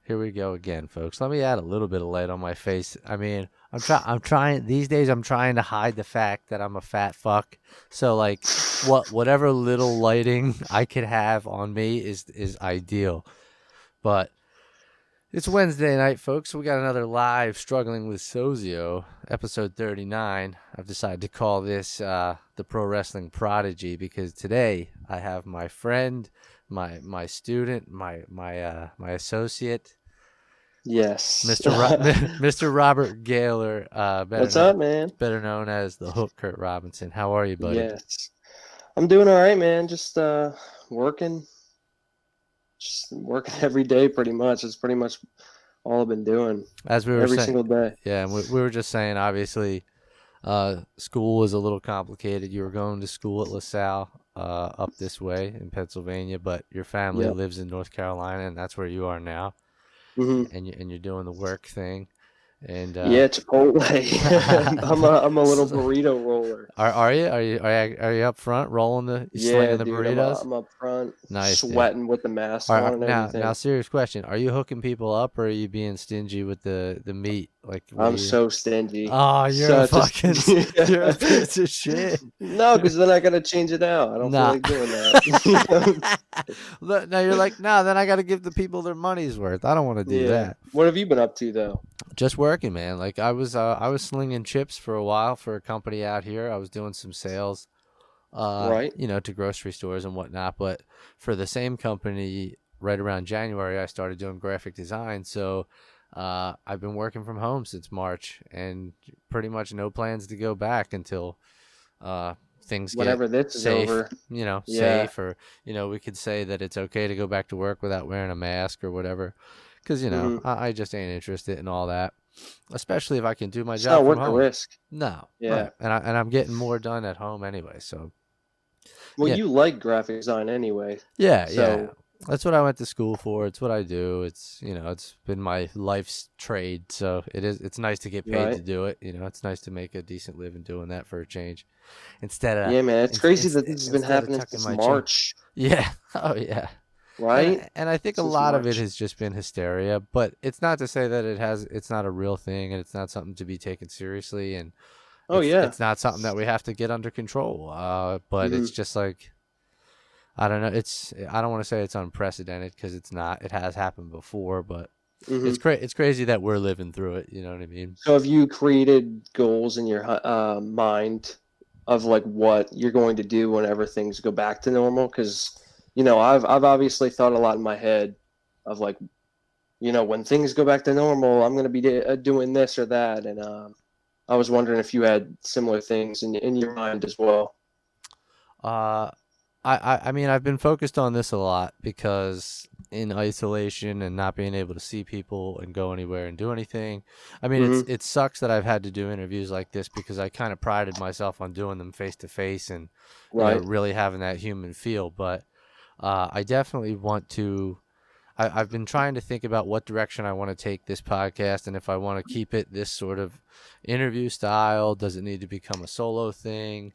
Here we go again, folks. Let me add a little bit of light on my face. I mean, I'm trying these days. I'm trying to hide the fact that I'm a fat fuck. So like, whatever little lighting I could have on me is ideal. But it's Wednesday night, folks. We got another live Struggling with Sozio, episode 39. I've decided to call this the Pro Wrestling Prodigy because today I have my friend, my student, my associate, Yes. Mr. Robert Gailor, What's up, man? better known as the Hook Curt Robinson. How are you, buddy? Yes. I'm doing all right, man. Just working. Just working every day pretty much. It's pretty much all I've been doing As we were every saying, single day. yeah, and we were just saying, obviously, school was a little complicated. You were going to school at LaSalle, up this way in Pennsylvania, but your family Yep. lives in North Carolina, and that's where you are now. hmm And you're doing the work thing. And Yeah, Chipotle. I'm a little so- burrito roller. are you up front rolling you Yeah, slinging the dude. burritos? I'm up front, Nice, dude. sweating with the mask All on right, and now, everything. serious question: are you hooking people up, or are you being stingy with the meat? Like, I'm so stingy. oh, you're a Such a fucking, you're a piece of shit. No, because then I gotta change it out. I don't feel Nah. like doing that. Now you're like, no, then I got to give the people their money's worth. I don't want to do Yeah. that. What have you been up to though? Just working, man. Like I was slinging chips for a while for a company out here. I was doing some sales, Right. to grocery stores and whatnot. But for the same company, right around January, I started doing graphic design. So I've been working from home since March, and pretty much no plans to go back until things Whenever get this is safe. over. Yeah. Safe, or we could say that it's okay to go back to work without wearing a mask or whatever. Because I just ain't interested in all that, especially if I can do my It's job not from worth the home. risk. No, Yeah. right. And I'm getting more done at home anyway. So Well, yeah, you like graphic design anyway. yeah. So That's what I went to school for. It's what I do. It's it's been my life's trade. So it's nice to get paid to right. do it. It's nice to make a decent living doing that for a change, instead of Yeah, man. It's crazy that this has been instead of happening tucking since my chin. March, Yeah. Oh yeah. right? And I think a Since lot of it March. has just been hysteria, but it's not to say that it's not a real thing, and it's not something to be taken seriously, and Oh yeah. it's not something that we have to get under control. But hmm it's just like, I don't know. I don't want to say it's unprecedented, because it's not. It has happened before, but hmm it's crazy that we're living through it. You know what I mean? So have you created goals in your mind of like what you're going to do whenever things go back to normal? Because I've obviously thought a lot in my head of like when things go back to normal, I'm going to be doing this or that, and I was wondering if you had similar things in your mind as well. Uh, I mean, I've been focused on this a lot because in isolation and not being able to see people and go anywhere and do anything. I mean, hmm it sucks that I've had to do interviews like this, because I kind of prided myself on doing them face to face and Right. really having that human feel. But I definitely want to. I've been trying to think about what direction I want to take this podcast, and if I want to keep it this sort of interview style. Does it need to become a solo thing?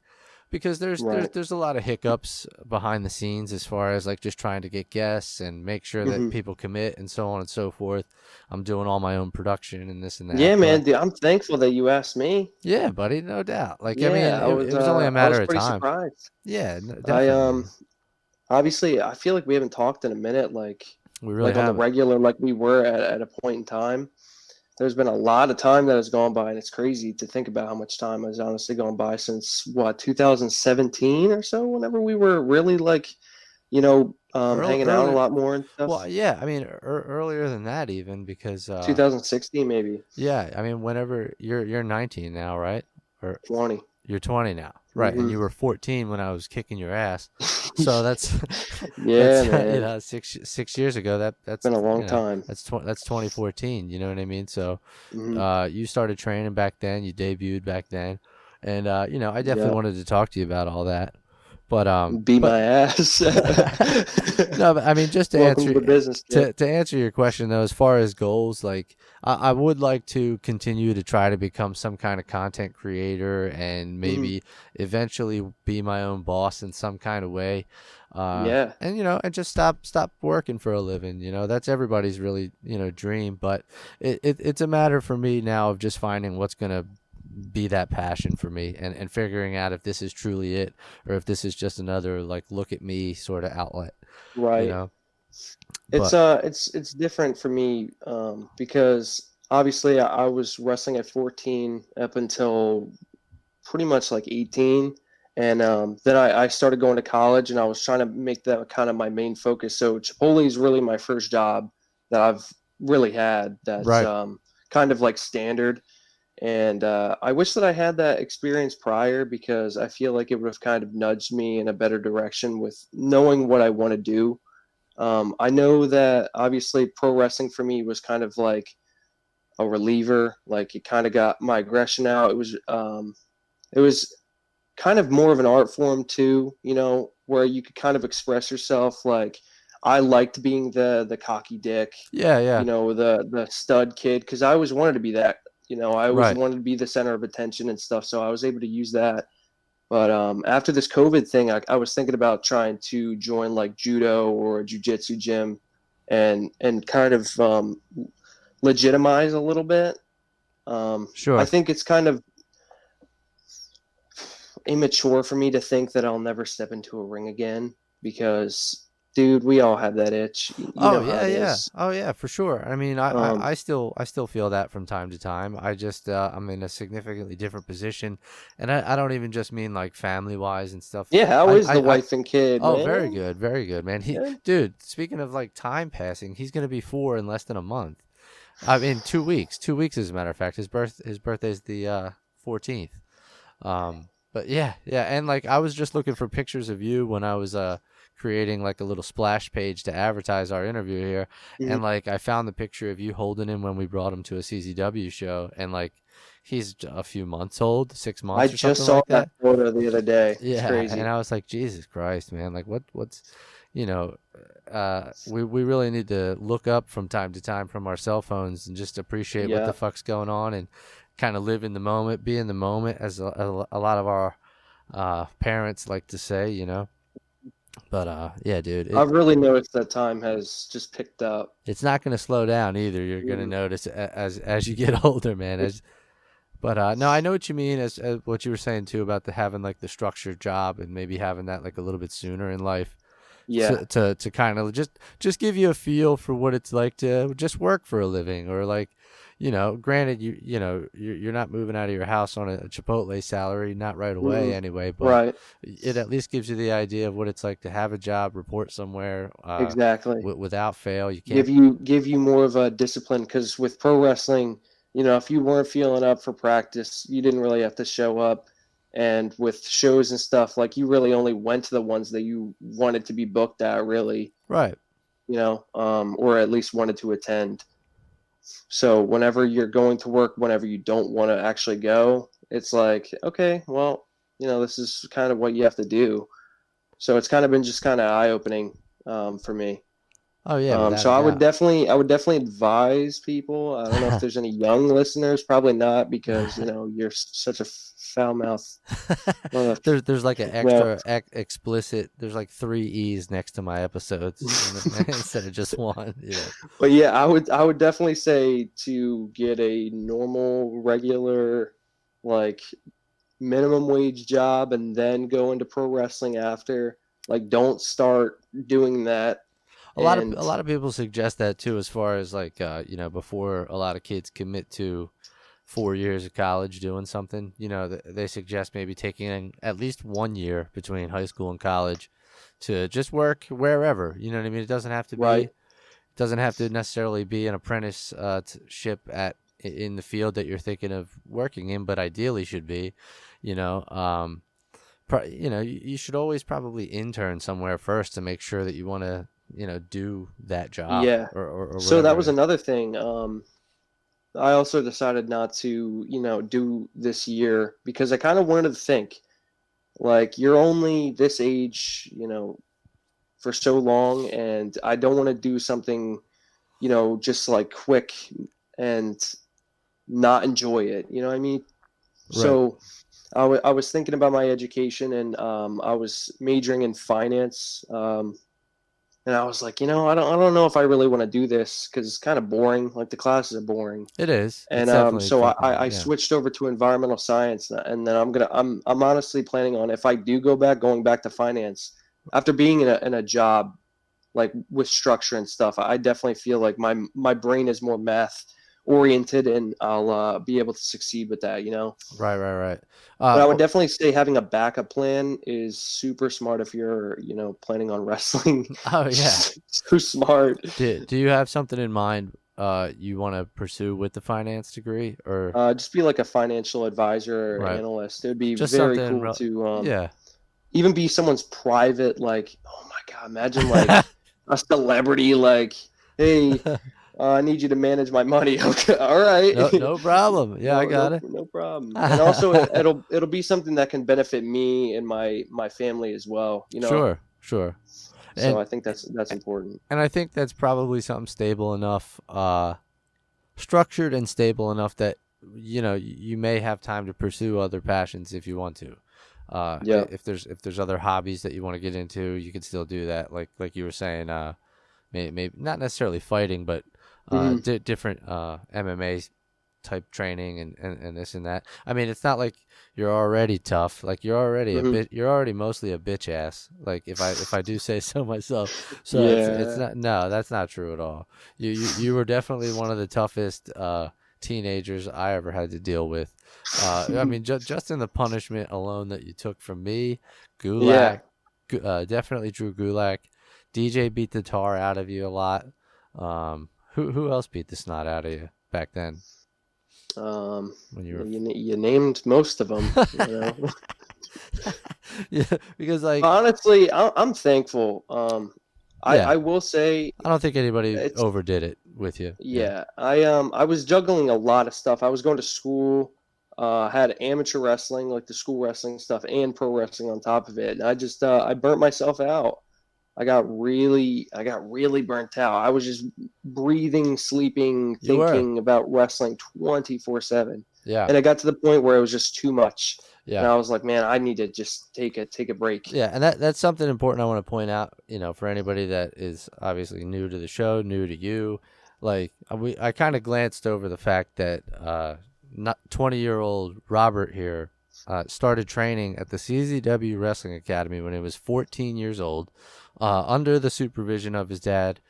Because Right. there's a lot of hiccups behind the scenes, as far as like just trying to get guests and make sure that hmm people commit and so on and so forth. I'm doing all my own production and this and that. Yeah, But man. Dude, I'm thankful that you asked me. yeah, buddy, no doubt. Like, I mean, Yeah, it was only a I was matter of pretty time. surprised. Yeah, I definitely. obviously I feel like we haven't talked in a minute, We really like on the haven't. regular, like we were at a point in time. There's been a lot of time that has gone by, and it's crazy to think about how much time has honestly gone by since 2017 or so, whenever we were really like, hanging out a Earlier, lot more and well, stuff. yeah, I mean, earlier than that even, because 2016 maybe, yeah, I mean, whenever you're 19 now, right? Or 20. you're 20 now, right? And hmm you were 14 when I was kicking your ass. So that's Yeah, man. 6 years ago. That's Been a long time. that's 2014. You know what I mean? So hmm you started training back then. You debuted back then, and I definitely Yep. wanted to talk to you about all that. Be but my ass. no, but I mean, just to Welcome to answer the business, kid. to answer your question though, as far as goals, like I would like to continue to try to become some kind of content creator and Hmm. maybe eventually be my own boss in some kind of way. Yeah. And and just stop working for a living. That's everybody's really dream, but it's a matter for me now of just finding what's gonna be that passion for me and figuring out if this is truly it or if this is just another like look at me sort of outlet, you Right. know. It's But it's different for me because obviously I was wrestling at 14 up until pretty much like 18. And then I started going to college and I was trying to make that kind of my main focus. So Chipotle is really my first job that I've really had that's right. kind of like standard. And I wish that I had that experience prior because I feel like it would have kind of nudged me in a better direction with knowing what I want to do. I know that obviously pro wrestling for me was kind of like a reliever. Like it kind of got my aggression out. It was kind of more of an art form too, where you could kind of express yourself. Like I liked being the cocky dick, Yeah, yeah. the stud kid, because I always wanted to be that. I always Right. wanted to be the center of attention and stuff. So I was able to use that. But after this COVID thing, I was thinking about trying to join like judo or a jujitsu gym, and kind of legitimize a little bit. I Sure. think it's kind of immature for me to think that I'll never step into a ring again because, dude, we all have that itch. You Oh know how yeah, it yeah. is. Oh yeah, for sure. I mean, Um, I still feel that from time to time. I just I'm in a significantly different position, and I don't even just mean like family wise and stuff. yeah, how is the I wife and kid, Oh, man? very good, man. Good. Dude, speaking of like time passing, he's gonna be 4 in less than a month. I mean, 2 weeks. 2 weeks, as a matter of fact. His birthday's the 14th. But yeah, yeah, and like I was just looking for pictures of you when I was creating like a little splash page to advertise our interview here, Mhm. and like I found the picture of you holding him when we brought him to a CZW show, and like he's a few months old, six I months or just something saw like that that. photo the other day. It's Yeah, and crazy. I was like, Jesus Christ, man! Like, what's, you know, we really need to look up from time to time from our cell phones and just appreciate what the Yeah. fuck's going on and kind of live in the moment, be in the moment, as a lot of our parents like to say. But yeah, dude, I've really noticed that time has just picked up. it's not gonna slow down either. You're gonna Mhm. notice as you get older, man. But no, I know what you mean as what you were saying too about the having like the structured job and maybe having that like a little bit sooner in life Yeah. to kind of just give you a feel for what it's like to just work for a living or like granted you're not moving out of your house on a Chipotle salary, not right away Mhm. anyway, but Right. it at least gives you the idea of what it's like to have a job, report somewhere Exactly. without fail. You Give can't. you more of a discipline because with pro wrestling, if you weren't feeling up for practice, you didn't really have to show up. And with shows and stuff, like you really only went to the ones that you wanted to be booked at, really, Right. or at least wanted to attend. So whenever you're going to work, whenever you don't want to actually go, it's like, okay, well, this is kind of what you have to do. So it's kind of been just kind of eye opening for me. Oh yeah, without So a doubt. I would definitely advise people. I don't know if there's any young listeners, probably not, because you're such a foul mouth. Well, there's like an no, extra explicit. There's like 3 E's next to my episodes instead of just one. but yeah, I would definitely say to get a normal, regular, like minimum wage job, and then go into pro wrestling after. Like, don't start doing that. A And lot of people suggest that too, as far as like before a lot of kids commit to 4 years of college doing something. They suggest maybe taking at least 1 year between high school and college to just work wherever. You know what I mean? It right, doesn't have to necessarily be an apprenticeship in the field that you're thinking of working in, but ideally should be. You know, you should always probably intern somewhere first to make sure that you want to do that job yeah. or So that whatever was it is. another thing. I also decided not to, do this year because I kind of wanted to think. Like, you're only this age, for so long, and I don't want to do something, just like quick and not enjoy it. You know what I mean? Right. So I was thinking about my education, and I was majoring in finance. And I was like, I don't know if I really want to do this because it's kind of boring. Like, the classes are boring. It is. And It's definitely so fucking, I yeah. switched over to environmental science, and then I'm honestly planning on, if I do go back, going back to finance after being in a job like with structure and stuff. I definitely feel like my brain is more math oriented, and I'll be able to succeed with that. Right, right, right. But I would Oh, definitely say having a backup plan is super smart if you're planning on wrestling. oh yeah. So smart. Do you have something in mind you want to pursue with the finance degree or Just be like a financial advisor or right? analyst. It would be Just very something cool to yeah. even be someone's private, like, oh my God, imagine like a celebrity, like, hey, I need you to manage my money. Okay, all right. No, no problem. Yeah, I No, got no, it. no problem. And also, it'll be something that can benefit me and my family as well. Sure, sure. So And I think that's important. and I think that's probably something stable enough, structured and stable enough that you may have time to pursue other passions if you want to. Yeah. If there's other hobbies that you want to get into, you can still do that. Like you were saying, maybe not necessarily fighting, but Hmm. different MMA type training and this and that. I mean, it's not like you're already tough. Like you're already a Hmm. bit. You're already mostly a bitch ass. Like if I do say so myself. So it's Yeah. not. No, that's not true at all. You were definitely one of the toughest teenagers I ever had to deal with. I mean, just in the punishment alone that you took from me, Yeah. Gulak, definitely Drew Gulak. DJ beat the tar out of you a lot. Who else beat the snot out of you back then when you were? You named most of them. Yeah, because like Honestly, I'm thankful. yeah, I will say I don't think anybody it's overdid it with you. Yeah, yeah. I was juggling a lot of stuff. I was going to school, had amateur wrestling, like the school wrestling stuff, and pro wrestling on top of it. And I burnt myself out. I got really burnt out. I was just breathing, sleeping, you were. thinking about wrestling 24/7. Yeah, And it got to the point where it was just too much. And yeah, I was like, man, I need to just take a break. yeah, and that's something important I want to point out. For anybody that is obviously new to the show, new to you, like I kind of glanced over the fact that not 20-year-old Robert here started training at the CZW Wrestling Academy when he was 14 years old, under the supervision of his dad,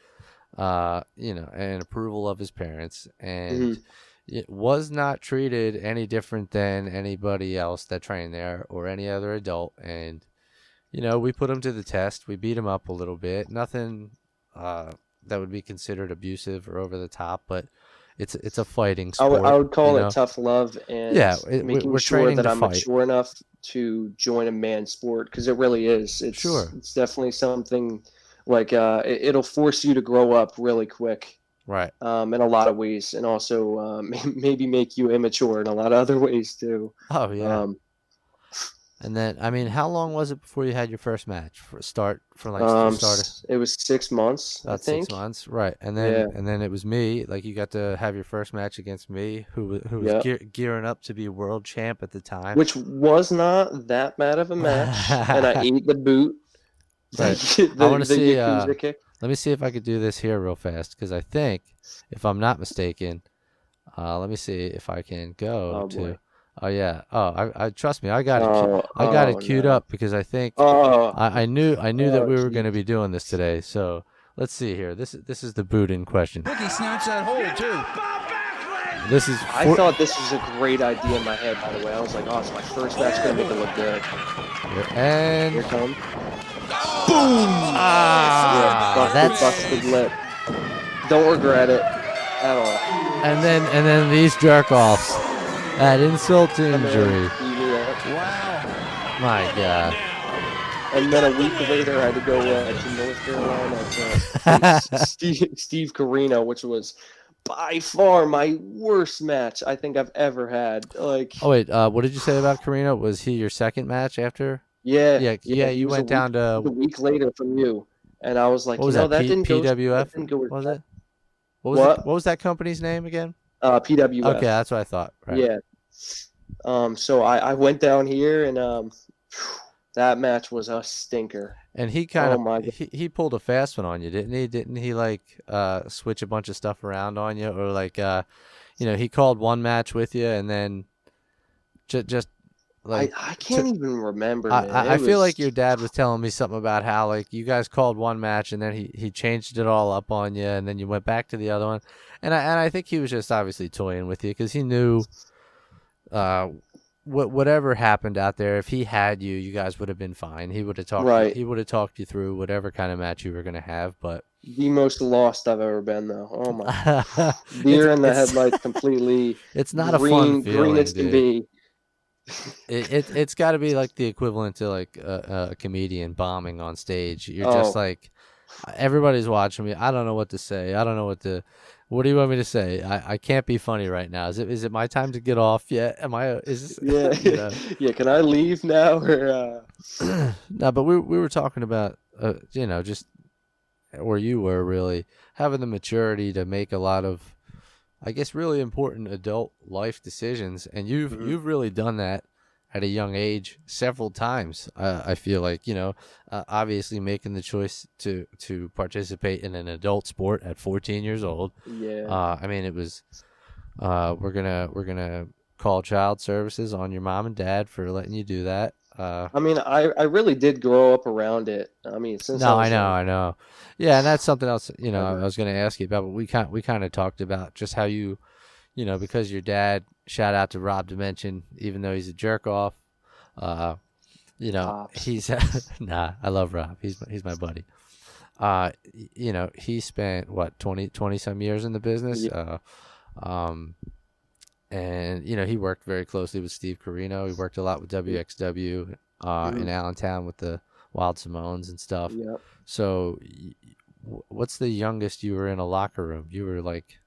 and approval of his parents, and Hmm. it was not treated any different than anybody else that trained there or any other adult. And we put him to the test. We beat him up a little bit. Nothing that would be considered abusive or over the top, but it's a fighting I sport. would call it tough love and Yeah, making we're sure training that to I'm fight. mature enough to join a man's sport, because it really is. It's Sure. it's definitely something like it'll force you to grow up really quick, Right. in a lot of ways, and also maybe make you immature in a lot of other ways too. Oh yeah. Um, And then, I mean, how long was it before you had your first match? For like you started it was 6 months, I about six think. months, right? Yeah. And then it was me. Like you got to have your first match against me, who was Yeah. gearing up to be world champ at the time. Which was not that bad of a match, and I ate the boot, Right. the I want to the see. Yakuza kick. Let me see if I could do this here real fast because I think, if I'm not mistaken, let me see if I can go Oh to. boy. Oh yeah. Oh, I trust me. I got it. Oh, I got oh it queued no. up because I think Oh, I knew that oh, we were going to geez. be doing this today. So let's see here. This is the boot in question. He snaps that hold too. This is I thought this was a great idea in my head, by the way. I was like, oh, it's my first match, gonna make it look good. and Here it comes. ah, Yeah, that's busted lip. Don't regret it at all. and then these jerk offs add insult to And then injury. beat me up. Wow. My God. And then a week later, I had to go to North Carolina to face Steve Carino, which was by far my worst match I think I've ever had. Like, Oh wait, what did you say about Carino? Was he your second match after? Yeah, Yeah. he You was a went week down to, a week later from you, and I was what like, was that? that didn't go that PWF didn't go as was bad. it? What was What? what was that company's name again? Okay, PWF. that's what I thought. Right. Yeah. So I went down here, and that match was a stinker. And he kind Oh of my god. he pulled a fast one on you, didn't he? Didn't he like switch a bunch of stuff around on you, or like he called one match with you, and then just like I to, can't even remember, I man. I It I feel was like your dad was telling me something about how like you guys called one match and then he changed it all up on you, and then you went back to the other one, and I think he was just obviously toying with you because he knew uh whatever happened out there, if he had you, you guys would have been fine. He would have right. he would have talked you through whatever kind of match you were gonna have, but The most lost I've ever been, though. Oh my, it's deer in the it's headlights, completely it's not a fun green feeling, as can dude. be. It's got to be like the equivalent to like a comedian bombing on stage. You're just Oh, like, everybody's watching me. I don't know what to say. I don't know what do you want me to say? I can't be funny right now. Is it my time to get off yet? Am I, is yeah, this, yeah. Can I leave now, or no, but we were talking about, just where you were really having the maturity to make a lot of, I guess, really important adult life decisions, and you've really done that at a young age several times. I feel like obviously making the choice to participate in an adult sport at 14 years old. yeah. I mean, it was we're gonna call child services on your mom and dad for letting you do that. I mean, I really did grow up around it. I mean, since I No, I was know, like, I know. Yeah, and that's something else. I whatever. was going to ask you about, but we kind of talked about just how you, because your dad. Shout out to Rob Dimension, even though he's a jerk off. Uh, Pops. he's nah. I love Rob. He's my buddy. He spent what 20 some years in the business. Yeah. Um, and he worked very closely with Steve Carino. He worked a lot with WXW in Allentown with the Wild Simones and stuff. Yeah. So, what's the youngest you were in a locker room? You were like,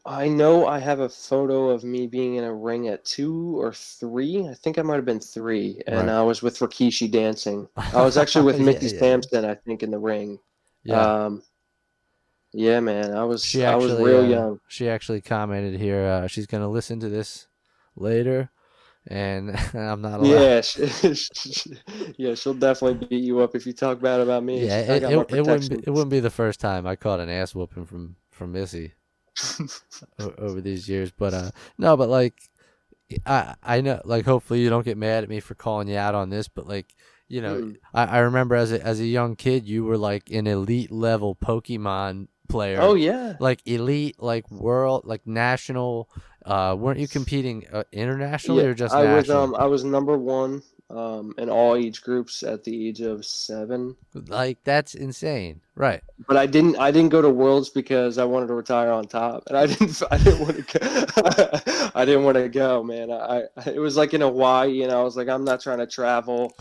I know I have a photo of me being in a ring at 2 or 3. I think I might have been 3, and right. I was with Rikishi dancing. I was actually with Yeah, Mickey yeah, yeah. Sampson, I think, in the ring. Yeah. Um, yeah, man, I was She I was actually real young. she actually commented here. She's gonna listen to this later, and I'm not allowed. Yeah, yeah, she'll definitely beat you up if you talk bad about me. Yeah, I it, got my it, it wouldn't be protection. it wouldn't be the first time I caught an ass whooping from Missy over these years. But no, but like I know, like, hopefully you don't get mad at me for calling you out on this, but like, Mm. I remember as a young kid you were like an elite level Pokemon player, Oh yeah. like elite, like world, like national. Weren't you competing internationally Yeah, or just nationally? I was number 1 in all age groups at the age of 7. Like, that's insane, right? But I didn't go to Worlds because I wanted to retire on top, and I didn't want to go. I didn't want to go, man. It was like in Hawaii, and I was like, I'm not trying to travel,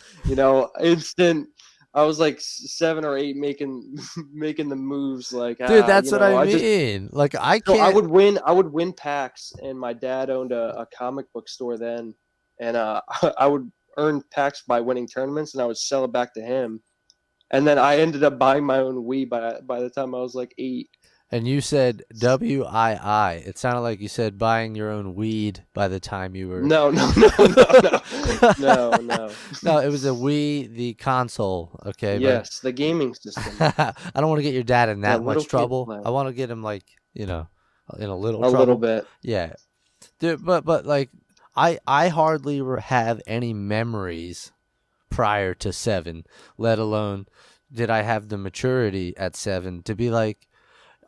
instant. I was like 7 or 8 making the moves, like, Dude, that's what I I just mean. Like, I so can't. I would win packs, and my dad owned a comic book store then, and I would earn packs by winning tournaments, and I would sell it back to him. And then I ended up buying my own Wii by the time I was like 8. And you said WII. It sounded like you said buying your own weed by the time you were. No, no, no, no, no, no, no. No, it was a Wii, the console. Okay, but Yes, the gaming system. I don't want to get your dad in that That little much kid trouble. play. I want to get him, like, in a little A little trouble. bit. Yeah, dude. But like, I hardly have any memories prior to 7, let alone did I have the maturity at 7 to be like,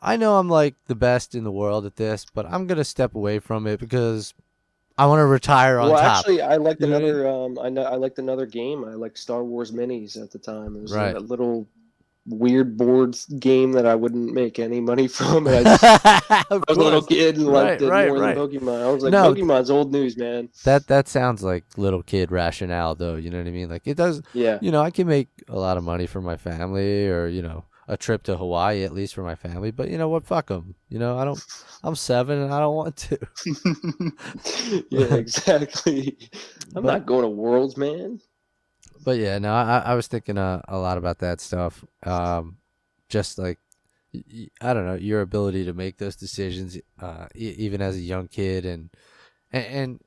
I know I'm like the best in the world at this, but I'm gonna step away from it because I want to retire on Well, top. actually, I liked You know what I mean? another. I liked another game. I liked Star Wars Minis at the time. It was Right. a little weird board game that I wouldn't make any money from. And I Of was a little course. kid and liked it Right. more than Pokemon. I was like, No, Pokemon's old news, man. that sounds like little kid rationale, though. You know what I mean? Like, it does. Yeah. I can make a lot of money for my family, or a trip to Hawaii at least for my family. But you know what? Fuck them. I don't. I'm 7 and I don't want to. Yeah, exactly. I'm But not going to Worlds, man. But yeah, no, I was thinking a lot about that stuff. Just like I don't know, your ability to make those decisions, even as a young kid, and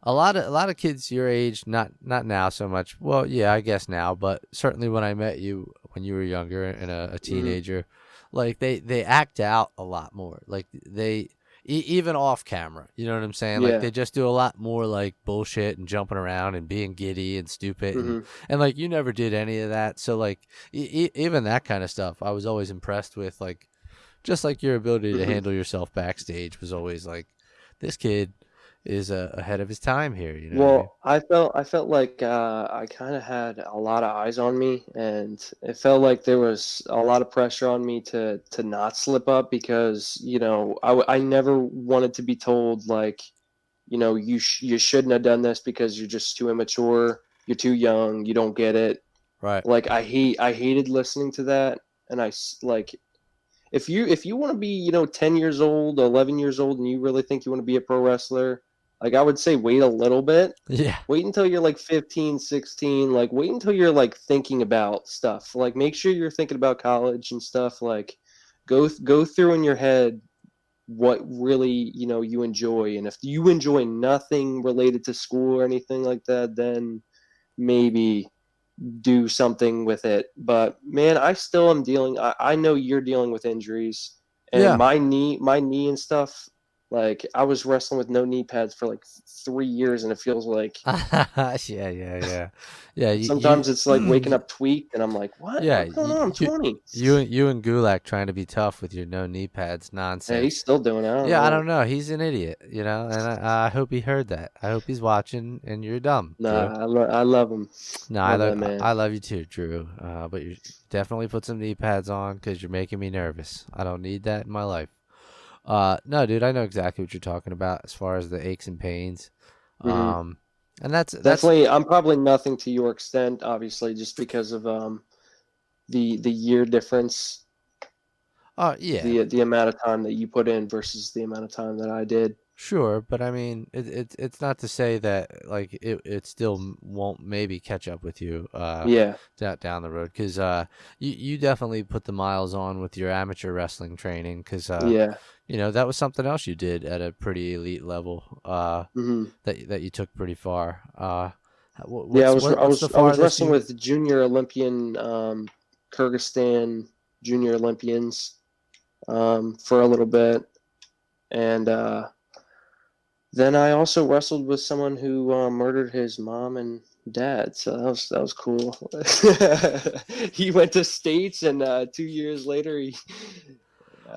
a lot of kids your age, not now so much. Well, yeah, I guess now, but certainly when I met you when you were younger and a Hmm. teenager, like they act out a lot more. Like even off camera, you know what I'm saying? Like Yeah. they just do a lot more like bullshit and jumping around and being giddy and stupid Hmm. and like you never did any of that. So like even that kind of stuff, I was always impressed with. Like just like your ability to Hmm. handle yourself backstage was always like this kid is ahead of his time here. You know what I mean? Well, I felt like I kind of had a lot of eyes on me, and it felt like there was a lot of pressure on me to not slip up because I never wanted to be told like you shouldn't have done this because you're just too immature, you're too young, you don't get it. Right. Like I hated listening to that, and like if you want to be 10 years old, 11 years old, and you really think you want to be a pro wrestler, like I would say wait a little bit. Yeah. Wait until you're like 15, 16. Like wait until you're like thinking about stuff. Like make sure you're thinking about college and stuff. Like go through in your head what really you enjoy, and if you enjoy nothing related to school or anything like that, then maybe do something with it. But man, I still am dealing. I know you're dealing with injuries, and Yeah. my knee and stuff. Like I was wrestling with no knee pads for like 3 years, and it feels like Yeah, yeah, yeah, yeah. sometimes it's like waking You up tweaked, and I'm like, what? yeah, What's going on? I'm 20. you and Gulak trying to be tough with your no knee pads Hey, he's nonsense. still doing it. I don't Yeah, I know. don't know. He's an idiot, and I hope he heard that. I hope he's watching, and you're dumb, Drew. Nah, I love him. No, Love that man. I love you too, Drew. But you definitely put some knee pads on because you're making me nervous. I don't need that in my life. No, dude, I know exactly what you're talking about as far as the aches and pains. Hmm. Um, and that's Definitely, I'm probably nothing to your extent, obviously, just because of the year difference, yeah, the amount of time that you put in versus the amount of time that I did. sure, but I mean, it's not to say that like it still won't maybe catch up with you Yeah. down the road because you definitely put the miles on with your amateur wrestling training because Yeah. that was something else you did at a pretty elite level Hmm. that you took pretty far. Yeah, I was I What's the was I was farthest wrestling you? with junior Olympian Kyrgyzstan junior Olympians for a little bit, and then I also wrestled with someone who murdered his mom and dad. So that was cool. He went to States, and 2 years later, he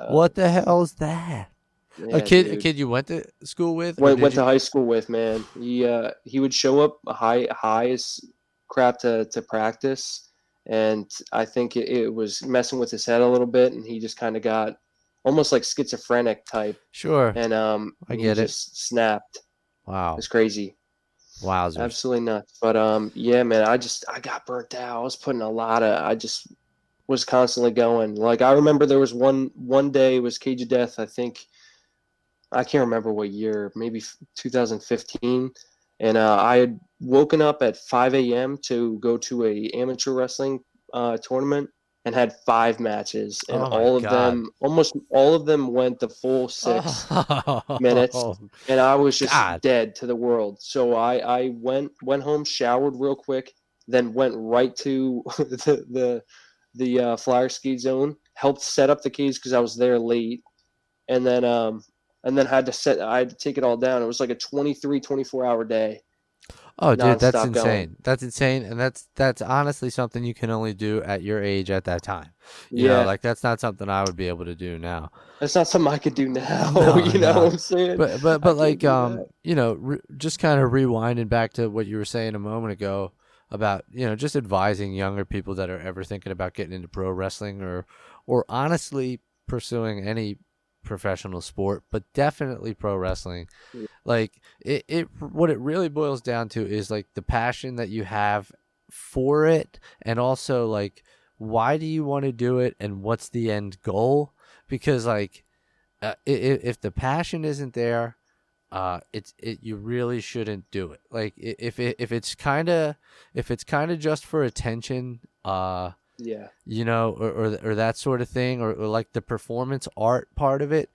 What the hell is that? yeah, A dude. kid you went to school with, or Went did to you? high school with, man. He would show up high as crap to practice, and I think it was messing with his head a little bit, and he just kind of got almost like schizophrenic type, Sure, I and he get it. just snapped. Wow, It's crazy. wowzers. Absolutely nuts. But yeah, man, I got burnt out. I was putting a lot of I just was constantly going. Like I remember there was one day it was Cage of Death. I think I can't remember what year, maybe 2015, and I had woken up at 5 a.m. to go to a amateur wrestling tournament and had 5 matches, and Oh my God. almost all of them went the full 6 minutes, Oh and I was just God. dead to the world. So I went home, showered real quick, then went right to the flyer ski zone, helped set up the cage because I was there late, and then I had to take it all down. It was like a 24 hour day Oh, dude, that's nonstop going. insane. That's insane, and that's honestly something you can only do at your age at that time. Yeah, Like that's not something I would be able to do now. that's not something I could do now. No, You know no. what I'm saying? But I can't like do that. just kind of rewinding back to what you were saying a moment ago about, just advising younger people that are ever thinking about getting into pro wrestling or honestly pursuing any professional sport, but definitely pro wrestling. Like it what it really boils down to is like the passion that you have for it, and also like why do you want to do it and what's the end goal? Because like if the passion isn't there, you really shouldn't do it. Like if it's kind of just for attention, Yeah. you know, or that sort of thing, or like the performance art part of it,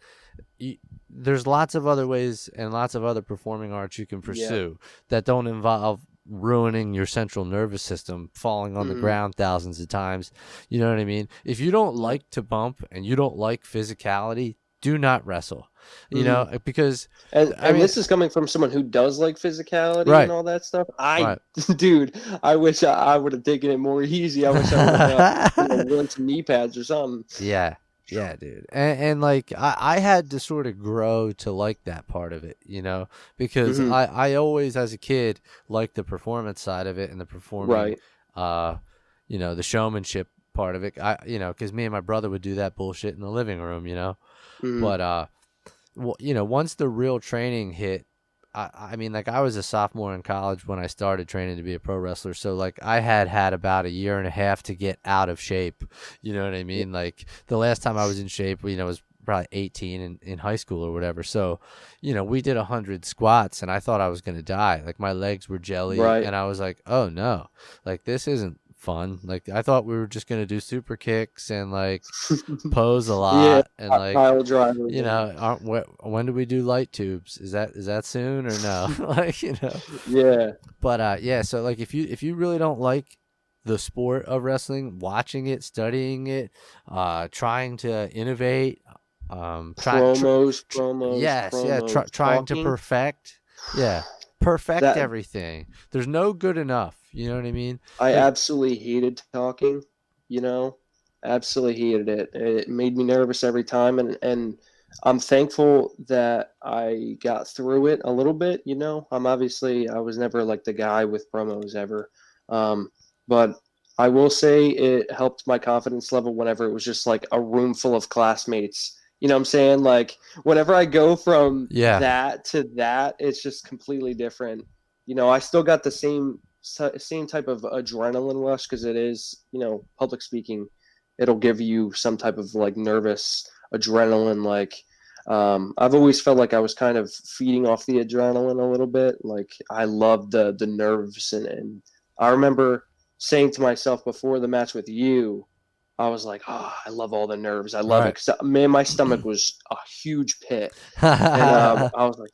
there's lots of other ways and lots of other performing arts you can pursue that don't involve ruining your central nervous system, falling on the ground thousands of times. You know what I mean? If you don't like to bump and you don't like physicality, do not wrestle. You know, because And I mean, this is coming from someone who does like physicality Right. and all that stuff. Right. Dude, I wish I would have taken it more easy. I wish I would have worn some knee pads or something. Yeah, dude. And like I had to sort of grow to like that part of it, you know, because I always as a kid liked the performance side of it and the performing, you know, the showmanship part of it. You know, because me and my brother would do that bullshit in the living room, you know. But well, you know, once the real training hit, I mean, like I was a sophomore in college when I started training to be a pro wrestler. So like I had about a year and a half to get out of shape. You know what I mean? Like the last time I was in shape, you know, was probably 18 in high school or whatever. So, you know, we did 100 squats and I thought I was going to die. Like my legs were jelly and I was like, oh no, like this isn't fun. Like I thought we were just going to do super kicks and like pose a lot and like pile driver. you know, when do we do light tubes? Is that soon or no? Like, you know. Yeah. But yeah, so like if you really don't like the sport of wrestling, watching it, studying it, trying to innovate, promos, yes, yeah, trying to perfect, everything. There's no good enough. You know what I mean? I absolutely hated talking, you know, absolutely hated it. It made me nervous every time. And I'm thankful that I got through it a little bit, you know. I was never like the guy with promos ever. But I will say it helped my confidence level whenever it was just like a room full of classmates. You know what I'm saying? Like whenever I go from that to that, it's just completely different. You know, I still got the same type of adrenaline rush because it is, you know, public speaking. It'll give you some type of like nervous adrenaline. Like I've always felt like I was kind of feeding off the adrenaline a little bit. Like I loved the nerves and I remember saying to myself before the match with you, I was like, I love all the nerves. I love it. 'Cause, man, my stomach was a huge pit. And I was like,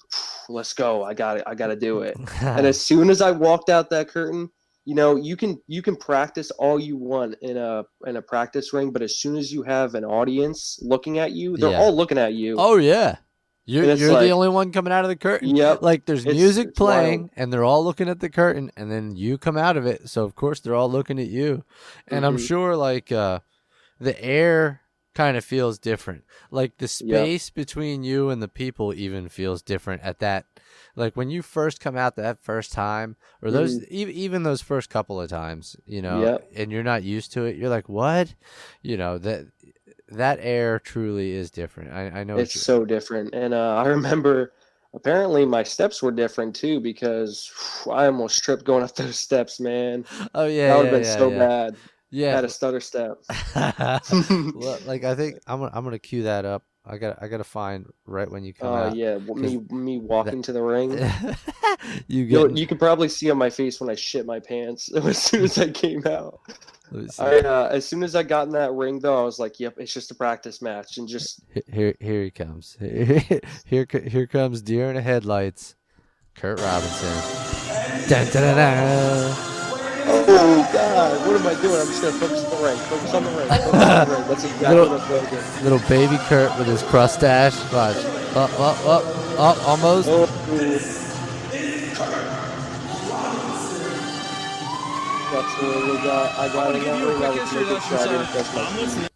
let's go. I got it. I got to do it. And as soon as I walked out that curtain, you know, you can practice all you want in a practice ring, but as soon as you have an audience looking at you, they're all looking at you. Oh yeah. You're like, the only one coming out of the curtain. Yep. Like there's music playing wild. and they're all looking at the curtain and then you come out of it. So of course they're all looking at you. And I'm sure like the air kind of feels different. Like the space between you and the people even feels different at that. Like when you first come out that first time or those even those first couple of times, you know, and you're not used to it, you're like, what? You know, that air truly is different. I know it's so different. And I remember apparently my steps were different too because I almost tripped going up those steps, man. Oh yeah. That would have been so bad. Yeah. Had a stutter step. Well, like I think I'm gonna cue that up. I gotta find right when you come out. Oh yeah, me walking to the ring. You could probably see on my face when I shit my pants as soon as I came out. As soon as I got in that ring, though, I was like, "Yep, it's just a practice match." And just here he comes. Here comes deer in the headlights. Curt Robinson. Dun, dun, dun, dun. Oh God, what am I doing? I'm just gonna focus on the ring. Focus on the ring. Focus on the ring. That's exactly what I'm doing. Little baby Curt with his crustache. Watch. Up, almost. That's the ring we got. I got in that ring. I was making sure I didn't press my feet.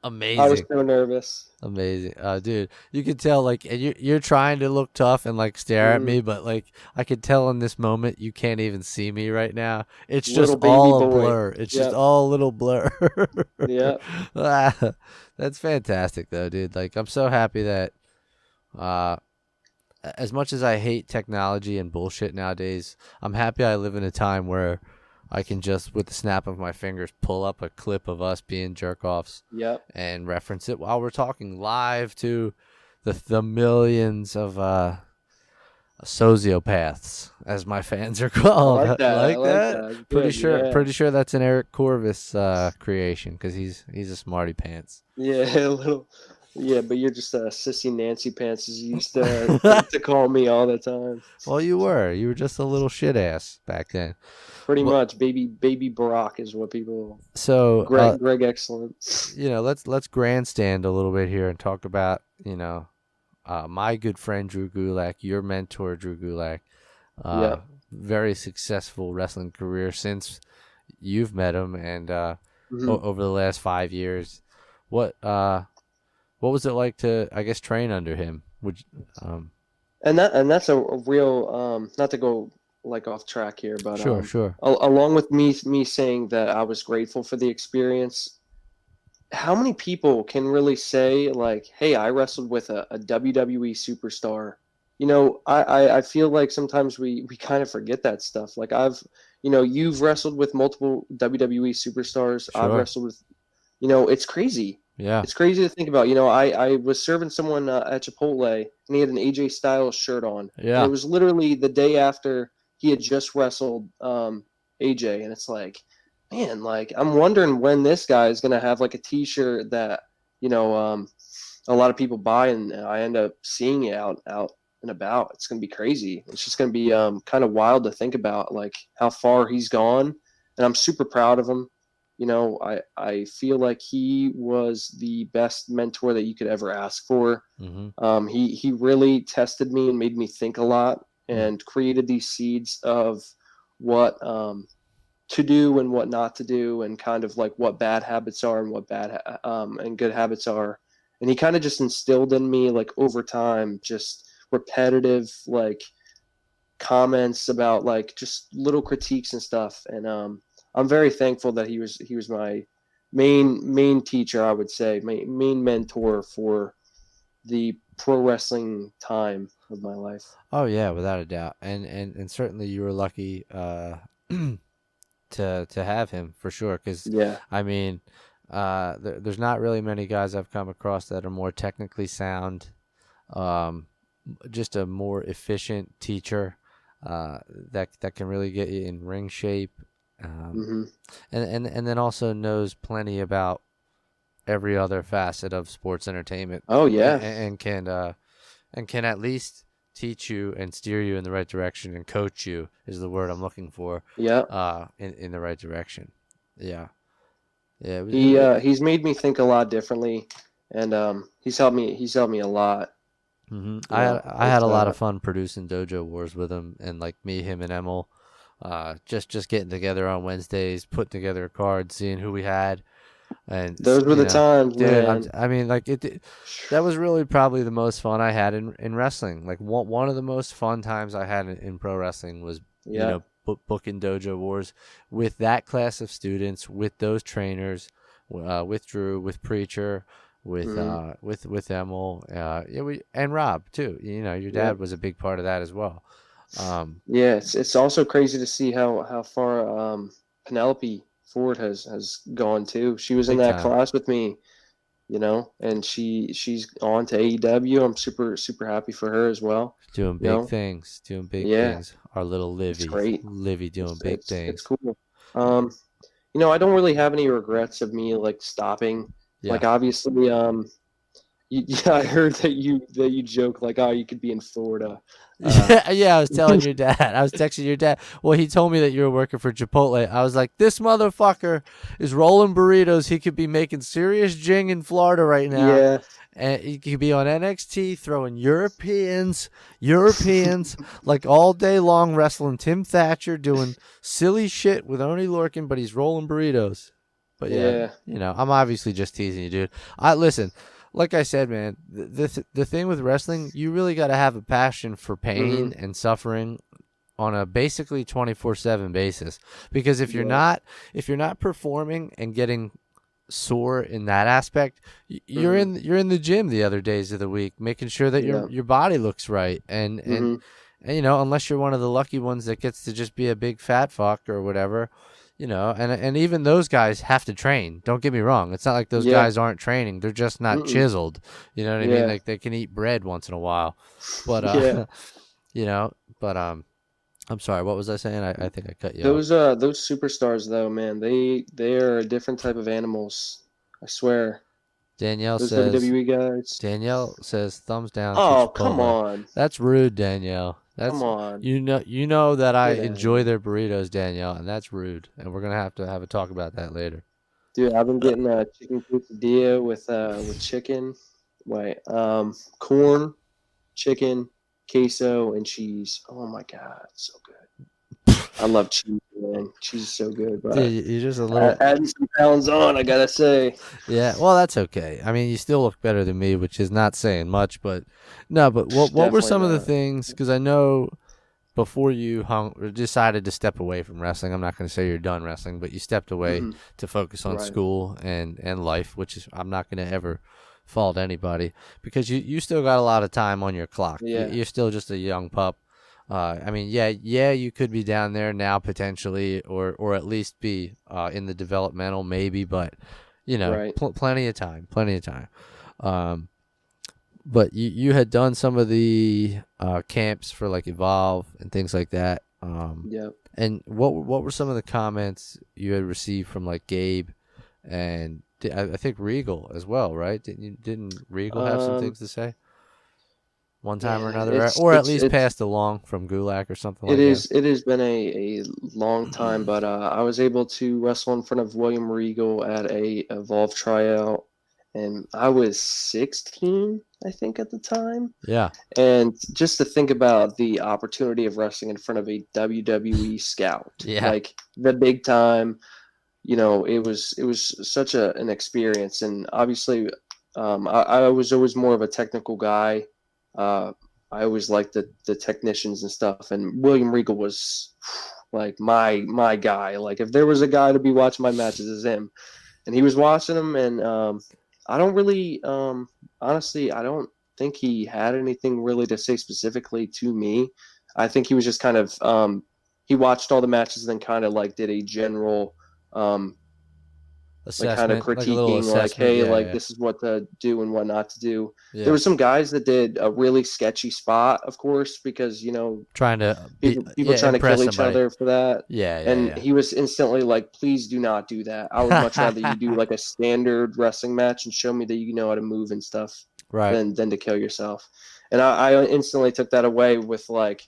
Amazing. I was so nervous. Amazing. Dude, you could tell like and you're trying to look tough and like stare at me, but like I could tell in this moment you can't even see me right now. It's just all a blur. It's just all a little blur. Yeah. That's fantastic though, dude. Like I'm so happy that as much as I hate technology and bullshit nowadays, I'm happy I live in a time where I can just, with the snap of my fingers, pull up a clip of us being jerk-offs and reference it while we're talking live to the millions of sociopaths, as my fans are called. I like that. I Like like that? that. Pretty Good, sure. yeah. Pretty sure that's an Eric Corvus creation because he's a smarty pants. Yeah, a little. Yeah, but you're just sissy Nancy Pants, as you used to call me all the time. Well, you were just a little shit ass back then. Pretty Well, much, baby Barack is what people. so Greg, excellent. let's grandstand a little bit here and talk about my good friend Drew Gulak, your mentor Drew Gulak. Yeah. Very successful wrestling career since you've met him, and Mhm. over the last 5 years. What was it like to, I guess, train under him? And that's a real not to go like off track here, but Sure. along with me saying that I was grateful for the experience, how many people can really say like, hey, I wrestled with a WWE superstar? I feel like sometimes we kind of forget that stuff. Like you've wrestled with multiple WWE superstars. I've Sure. wrestled with, it's crazy. Yeah. It's crazy to think about. I was serving someone at Chipotle, and he had an AJ Styles shirt on. And Yeah. it was literally the day after he had just wrestled AJ, and it's like, man, like I'm wondering when this guy is gonna have like a T-shirt that a lot of people buy, and I end up seeing it out and about. It's gonna be crazy. It's just gonna be kind of wild to think about, like how far he's gone, and I'm super proud of him. I feel like he was the best mentor that you could ever ask for. Mm-hmm. He really tested me and made me think a lot, and created these seeds of what to do and what not to do, and kind of like what bad habits are and what bad and good habits are. And he kind of just instilled in me, like over time, just repetitive like comments about like just little critiques and stuff. And I'm very thankful that he was my main teacher, I would say, main mentor for the pro wrestling time of my life. Oh yeah, without a doubt, and certainly you were lucky to have him for sure. Because Yeah. I mean, there's not really many guys I've come across that are more technically sound, just a more efficient teacher that can really get you in ring shape. Mm-hmm. And then also knows plenty about every other facet of sports entertainment. Oh yeah. And can at least teach you and steer you in the right direction, and coach you is the word I'm looking for. Yeah. In the right direction. Yeah. Yeah. He's made me think a lot differently, and he's helped me a lot. Mm-hmm. I had a lot of fun producing Dojo Wars with him, and like him and Emil. Just getting together on Wednesdays, putting together a card, seeing who we had, and those were the times, dude. man. I mean, like that was really probably the most fun I had in wrestling. Like one of the most fun times I had in pro wrestling was booking Dojo Wars with that class of students, with those trainers, with Drew, with Preacher, with Emil, and Rob too. Your dad was a big part of that as well. Yeah, it's also crazy to see how far Penelope Ford has gone too. She was in that class with me, and she's on to AEW. I'm super happy for her as well. Doing big things. Our little Livy. It's great. Livy doing big things. It's cool. I don't really have any regrets of me like stopping. Yeah. Like obviously, I heard that you joke like, oh, you could be in Florida. Yeah, I was telling your dad. I was texting your dad. Well, he told me that you were working for Chipotle. I was like, this motherfucker is rolling burritos. He could be making serious jing in Florida right now. Yeah. And he could be on NXT throwing Europeans like all day long, wrestling Tim Thatcher, doing silly shit with Oney Lorcan, but he's rolling burritos. But yeah, I'm obviously just teasing you, dude. Listen. Like I said, man, the thing with wrestling, you really got to have a passion for pain and suffering on a basically 24/7 basis. Because if you're not performing and getting sore in that aspect, you're in the gym the other days of the week, making sure that your body looks right, and unless you're one of the lucky ones that gets to just be a big fat fuck or whatever, You know, and even those guys have to train. Don't get me wrong. It's not like those Yeah. guys aren't training. They're just not Mm-mm. chiseled. You know what I mean? Yeah. Like they can eat bread once in a while. But Yeah. you know, but I'm sorry, what was I saying? I think I cut you off. Those superstars though, man, they're a different type of animals. I swear. Danielle Those says WWE guys. Danielle says thumbs down to Oh, come Chipotle. on. That's rude, Danielle. Come That's on. you know that I Get out of enjoy here. their burritos, Danielle, and that's rude. And we're gonna have a talk about that later. Dude, I've been getting a chicken quesadilla with chicken. Wait, corn, chicken, queso, and cheese. Oh my god, so good. I love cheese, man. Cheese is so good, but Dude, you're just a little adding some pounds on, I gotta say. yeah. Well, that's okay. I mean, you still look better than me, which is not saying much, but no. But what were Definitely some of the not. things? Because I know before you decided to step away from wrestling, I'm not going to say you're done wrestling, but you stepped away Hmm. to focus on Right. school and life, which is I'm not going to ever fault anybody because you still got a lot of time on your clock. Yeah. You're still just a young pup. I mean, yeah, you could be down there now potentially, or at least be in the developmental maybe, but you know, Right. plenty of time. Um, but you had done some of the camps for like Evolve and things like that. Yep. And what were some of the comments you had received from like Gabe and I think Regal as well, right? Didn't Regal have some things to say one time or Yeah, another, or at least passed along from Gulak or something like that? it has been a long time, but I was able to wrestle in front of William Regal at a Evolve tryout, and I was 16, I think, at the time. Yeah, And just to think about the opportunity of wrestling in front of a WWE scout, yeah, like the big time, you know, it was such an experience. And obviously, I was always more of a technical guy. Uh, I always liked the technicians and stuff. And William Regal was like my guy. Like if there was a guy to be watching my matches, is him. And he was watching them, and I don't really, honestly, I don't think he had anything really to say specifically to me. I think he was just kind of he watched all the matches and then kind of like did a general um, like kind of assessment, like a little critiquing like, assessment. hey, Yeah, like yeah, this is what to do and what not to do. There yeah. were some guys that did a really sketchy spot, of course, because you know Trying to people trying to impress kill each somebody. other for that. Yeah, yeah, And yeah. he was instantly like, please do not do that. I would much rather you do like a standard wrestling match and show me that you know how to move and stuff Right. than to kill yourself. And I instantly took that away with like,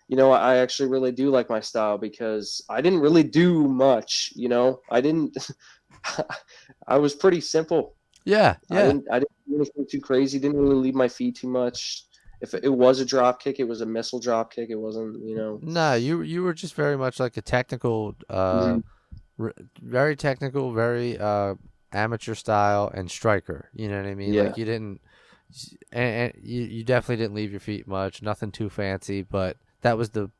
you know, I actually really do like my style because I didn't really do much, you know. I didn't I was pretty simple. Yeah, yeah. I didn't do anything too crazy, didn't really leave my feet too much. If it was a drop kick, it was a missile drop kick. It wasn't, you know. No, you were just very much like a technical, Mhm. very technical, very amateur style and striker. You know what I mean? Yeah. Like you didn't, and you definitely didn't leave your feet much. Nothing too fancy, but that was the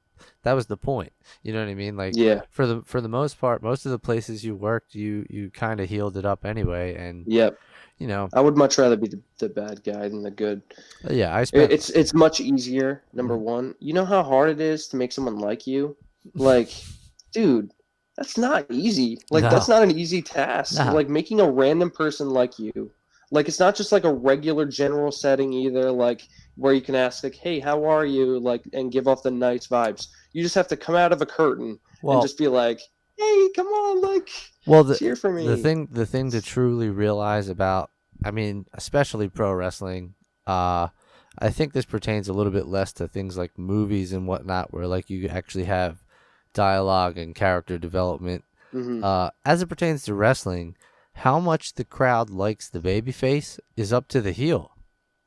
point. You know what I mean? Like Yeah. for the most part, most of the places you worked, you kind of healed it up anyway, and Yep. you know, I would much rather be the bad guy than the good. yeah, I spent. It's much easier. Number one, you know how hard it is to make someone like you. Like, dude, that's not easy. Like, No. that's not an easy task. No. Like making a random person like you. Like, it's not just like a regular general setting either. Like where you can ask like, "Hey, how are you?" Like, and give off the nice vibes. You just have to come out of a curtain Well, and just be like, "Hey, come on, like, well, cheer for me." the thing to truly realize about, I mean, especially pro wrestling, I think this pertains a little bit less to things like movies and whatnot, where like you actually have dialogue and character development. Hmm. As it pertains to wrestling, how much the crowd likes the babyface is up to the heel.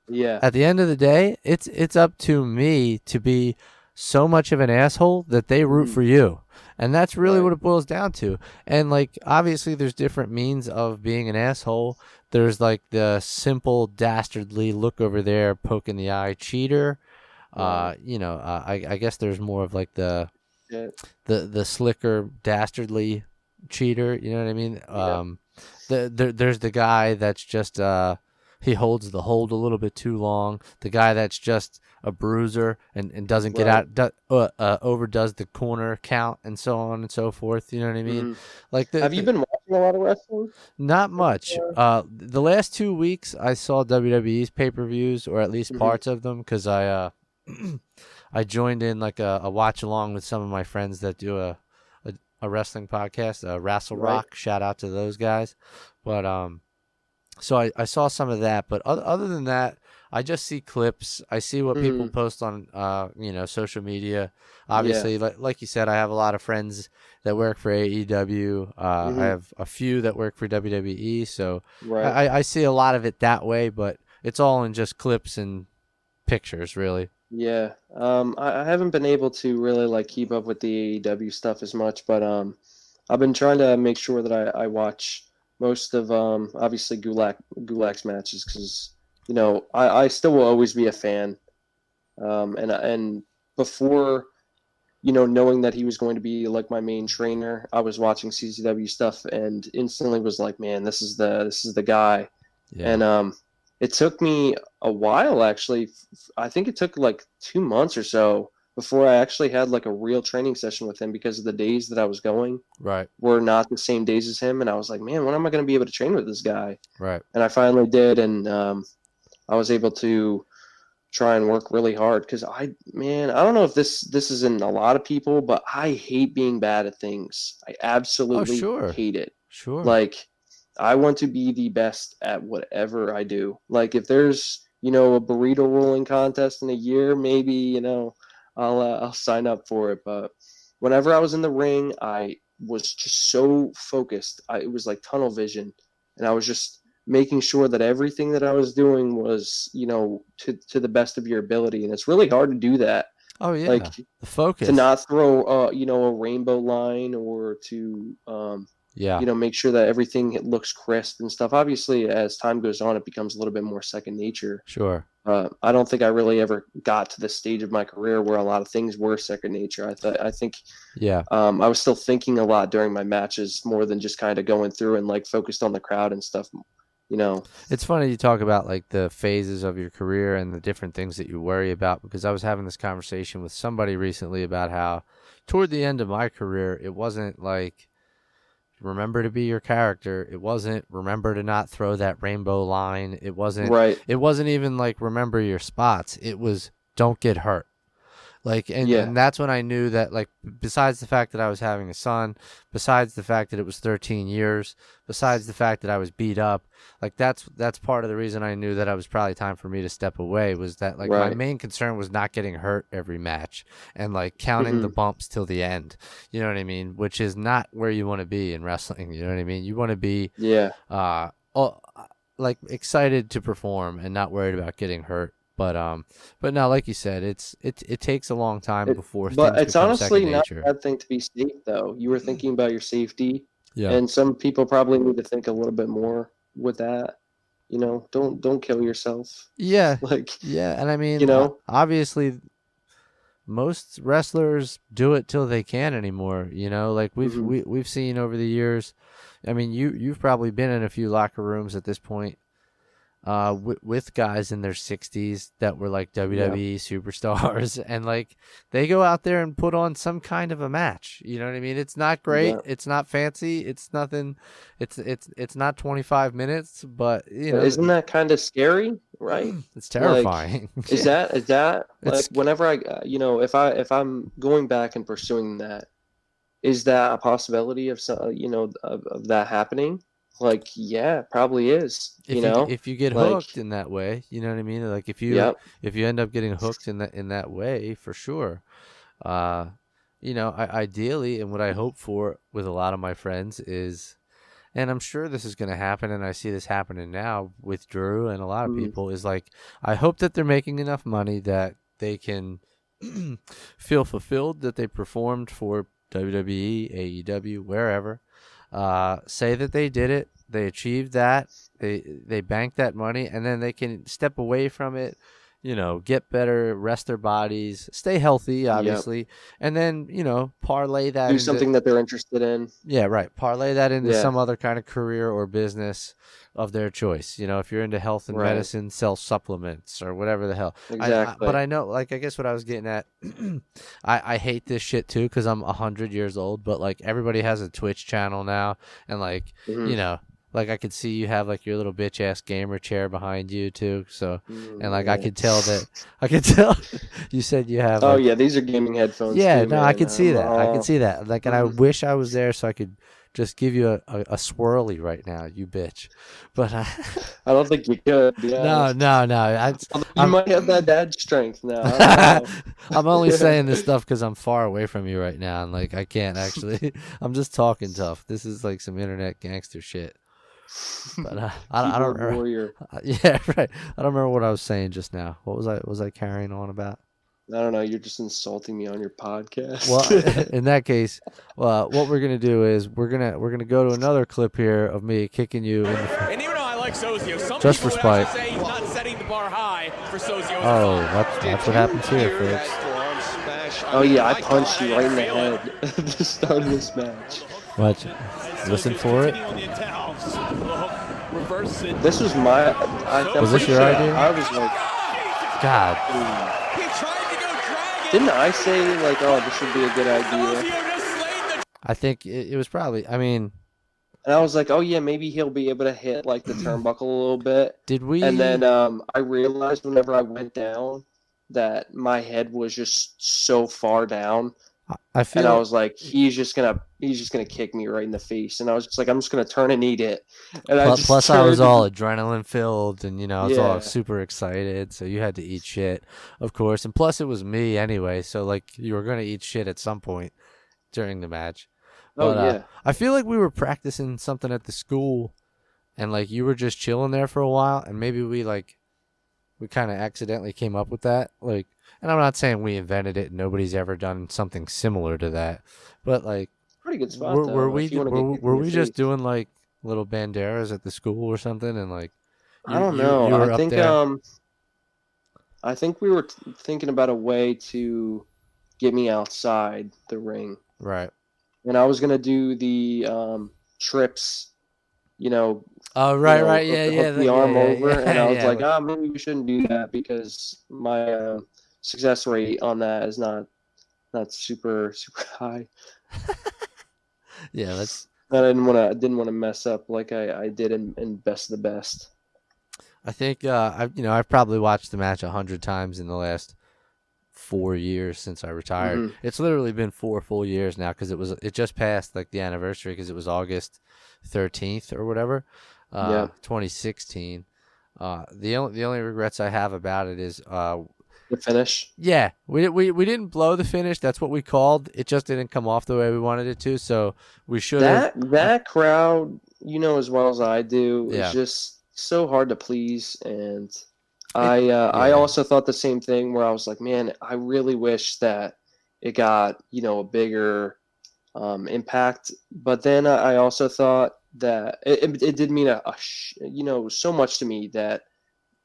Yeah. At the end of the day, it's up to me to be so much of an asshole that they root for you. And that's really Right. what it boils down to. And like obviously there's different means of being an asshole. There's like the simple dastardly look over there poking the eye cheater. Right. You know, I guess there's more of like the Yeah. the slicker dastardly cheater, you know what I mean? Yeah. There's the guy that's just he holds the hold a little bit too long. The guy that's just a bruiser and doesn't get Right. out, overdoes the corner count and so on and so forth. You know what I mean? Hmm. Like Have you been watching a lot of wrestling? not much. The last 2 weeks I saw WWE's pay-per-views, or at least Hmm. parts of them, because I joined in like a watch along with some of my friends that do a wrestling podcast, Wrestle Right. Rock. Shout out to those guys. But so I saw some of that, but other than that, I just see clips. I see what people Hmm. post on social media. Yeah. Obviously, like you said, I have a lot of friends that work for AEW. I Hmm. have a few that work for WWE, so Right. I see a lot of it that way. But it's all in just clips and pictures, really. Yeah. I haven't been able to really like keep up with the AEW stuff as much, but I've been trying to make sure that I watch most of obviously Gulak's matches because I still will always be a fan. And before knowing that he was going to be like my main trainer, I was watching CCW stuff and instantly was like, man, this is the guy. Yeah. And it took me a while actually. I think it took like 2 months or so before I actually had like a real training session with him because of the days that I was going Right. were not the same days as him. And I was like, man, when am I going to be able to train with this guy? Right. And I finally did, and I was able to try and work really hard because man, I don't know if this is in a lot of people, but I hate being bad at things. I Oh, absolutely sure. hate it. Sure. Like, I want to be the best at whatever I do. Like, if there's a burrito rolling contest in a year, maybe I'll sign up for it. But whenever I was in the ring, I was just so focused. It was like tunnel vision, and I was just making sure that everything that I was doing was to the best of your ability. And it's really hard to do that. Oh, Like, yeah. The to focus. not throw a rainbow line, or to Yeah. make sure that everything looks crisp and stuff. Obviously, as time goes on, it becomes a little bit more second nature. Sure. I don't think I really ever got to the stage of my career where a lot of things were second nature. I think Yeah. I was still thinking a lot during my matches more than just kind of going through and like focused on the crowd and stuff. It's funny you talk about like the phases of your career and the different things that you worry about, because I was having this conversation with somebody recently about how toward the end of my career, it wasn't like remember to be your character. It wasn't remember to not throw that rainbow line. It wasn't Right. even like remember your spots. It was don't get hurt. Like, Yeah. and that's when I knew that, like, besides the fact that I was having a son, besides the fact that it was 13 years, besides the fact that I was beat up, like, that's part of the reason I knew that it was probably time for me to step away, was that, like, my Right. main concern was not getting hurt every match and, like, counting the Hmm. bumps till the end. You know what I mean? Which is not where you want to be in wrestling. You know what I mean? You want to be, Yeah. uh, oh, like, excited to perform and not worried about getting hurt. But no, like you said, it takes a long time before But things it's become second honestly not nature. a bad thing to be safe, though. You were thinking about your safety, Yeah. and some people probably need to think a little bit more with that. Don't kill yourself. Yeah. Like, Yeah, and I you mean, know. obviously, most wrestlers do it till they can't anymore. Like Hmm. we've seen over the years. I mean, you've probably been in a few locker rooms at this point, with guys in their 60s that were like Yeah. WWE superstars, and like they go out there and put on some kind of a match. You know what I mean? It's not great, Yeah. it's not fancy, it's nothing, it's not 25 minutes, but But isn't that kind of scary, right? it's Like, terrifying. is Yeah. that like It's whenever if I'm going back and pursuing that, is that a possibility of of that happening? Like, yeah, probably is. if you get Like, hooked in that way, you know what I mean? Like yep. if you end up getting hooked in that way, for sure. Ideally, and what I hope for with a lot of my friends is, and I'm sure this is going to happen, and I see this happening now with Drew and a lot of Mm, people, is like, I hope that they're making enough money that they can feel fulfilled that they performed for WWE, AEW, wherever. Say that they did it, they achieved that, they banked that money, and then they can step away from it, get better, rest their bodies, stay healthy, yep. obviously, and then, parlay that Do into, something that they're interested in. yeah, right, parlay that into Yeah. some other kind of career or business, of their choice. You know, if you're into health and Right. medicine, sell supplements or whatever the hell. Exactly. But I know, like, I guess what I was getting at, I hate this shit too because I'm 100 years old. But like, everybody has a Twitch channel now, and like, you know, like I could see you have like your little bitch ass gamer chair behind you too. So, and like I could tell you said you have. Oh Like, yeah, these are gaming headphones yeah, too, no, man. I could see I'm that. I all- could see that. Like, and I wish I was there so I could just give you a swirly right now, you bitch. But I don't think you could. To be honest. no. You I'm might have that dad strength now. I don't know. I'm only saying this stuff because I'm far away from you right now, and like I can't actually. I'm just talking tough. This is like some internet gangster shit. But I don't Keyboard warrior. Yeah, right. I don't remember what I was saying just now. What was I carrying on about? I don't know. You're just insulting me on your podcast. Well, in that case, what we're gonna do is we're gonna go to another clip here of me kicking you in the. And even though I like Sozio, some Just people for would actually spite. say he's not setting the bar high for Sozio. Oh, that's what happens here, folks. Oh yeah, I punched you right in the head at the start of this match. Watch. Listen for it. This was my. Was this your idea? I was like, God. He tried to go dragon. didn't I say like, oh, this would be a good idea? Sozio just slayed the I think it was probably. I mean, And I was like, oh yeah, maybe he'll be able to hit like the turnbuckle a little bit. did we? And then I realized whenever I went down that my head was just so far down, I feel. and I was like, he's just gonna kick me right in the face. And I was just like, I'm just gonna turn and eat it. And Plus, I was all adrenaline filled, and I was all Yeah. super excited. So you had to eat shit, of course. And plus, it was me anyway. So like, you were gonna eat shit at some point during the match. Oh But, yeah. I feel like we were practicing something at the school, and like you were just chilling there for a while, and maybe we kind of accidentally came up with that. Like, and I'm not saying we invented it. Nobody's ever done something similar to that, but like, Pretty good spot. were, though, were we if you wanna get kicked were in the we just face. doing like little banderas at the school or something, and like I don't know. you were I up think there? I think we were thinking about a way to get me outside the ring, Right. and I was gonna do the trips, Oh, right, hook yeah, the arm over, and I was yeah, like, maybe we shouldn't do that because my success rate on that is not super high. yeah. That's. And I didn't want to mess up like I did in Best of the Best. I think I've probably watched the match 100 times in the last 4 years since I retired. Mhm. It's literally been 4 full years now because it just passed like the anniversary because it was August 13th or whatever, 2016. The only regrets I have about it is The finish. yeah, we didn't blow the finish. That's what we called. It just didn't come off the way we wanted it to. So we should have. That crowd, as well as I do, Yeah. is just so hard to please. And I also thought the same thing where I was like, man, I really wish that it got a bigger impact. But then I also thought that it did mean so much to me that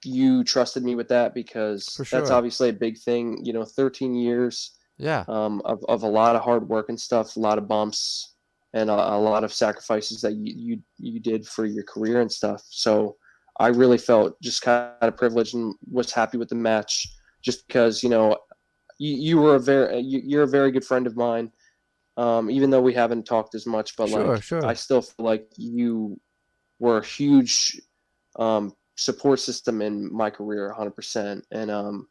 you trusted me with that because For that's sure. obviously a big thing. 13 years Yeah. of a lot of hard work and stuff, a lot of bumps, and a lot of sacrifices that you did for your career and stuff. So I really felt just kind of privileged and was happy with the match, just because you were you're a very good friend of mine. Even though we haven't talked as much, but Sure. I still feel like you were a huge support system in my career, 100%. And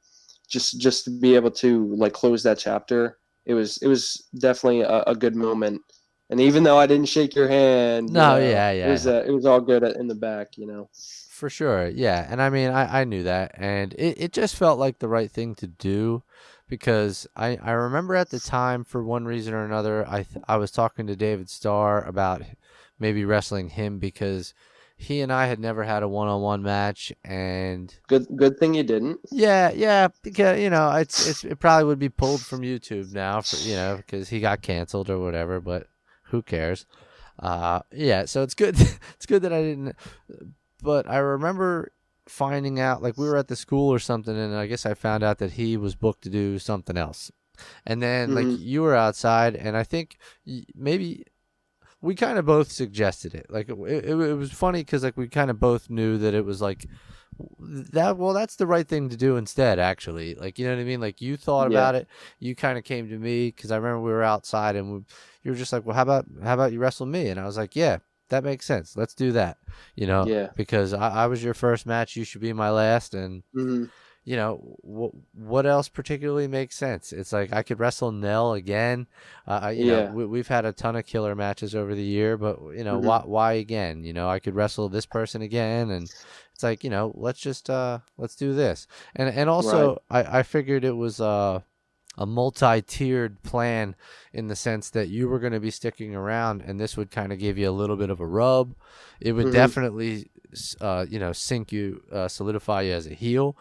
just to be able to close that chapter, it was definitely a good moment. And even though I didn't shake your hand, No, it was all good in the back. For sure, yeah. And I mean, I knew that, and it just felt like the right thing to do because I remember at the time, for one reason or another, I was talking to David Starr about maybe wrestling him because he and I had never had a one-on-one match, and Good thing you didn't. yeah, because it probably would be pulled from YouTube now for because he got canceled or whatever, but who cares? Yeah, so it's good. It's good that I didn't. But I remember finding out, like we were at the school or something, and I guess I found out that he was booked to do something else. And then like you were outside, and I think maybe we kind of both suggested it. Like it was funny because like we kind of both knew that it was like that. Well, that's the right thing to do instead. Actually, like you know what I mean. Like you thought Yeah. about it. You kind of came to me because I remember we were outside and you were just like, well, how about you wrestle me? And I was like, yeah, that makes sense. Let's do that. You know, Yeah. because I was your first match. You should be my last. And Hmm. you know, what else particularly makes sense? It's like I could wrestle Nell again. You know, Yeah. we've had a ton of killer matches over the year, but you know, Hmm. why again? You know, I could wrestle this person again, and it's like, you know, let's just let's do this. And Right. also, I figured it was a multi-tiered plan in the sense that you were going to be sticking around, and this would kind of give you a little bit of a rub. It would Hmm. definitely, you know, sink you, solidify you as a heel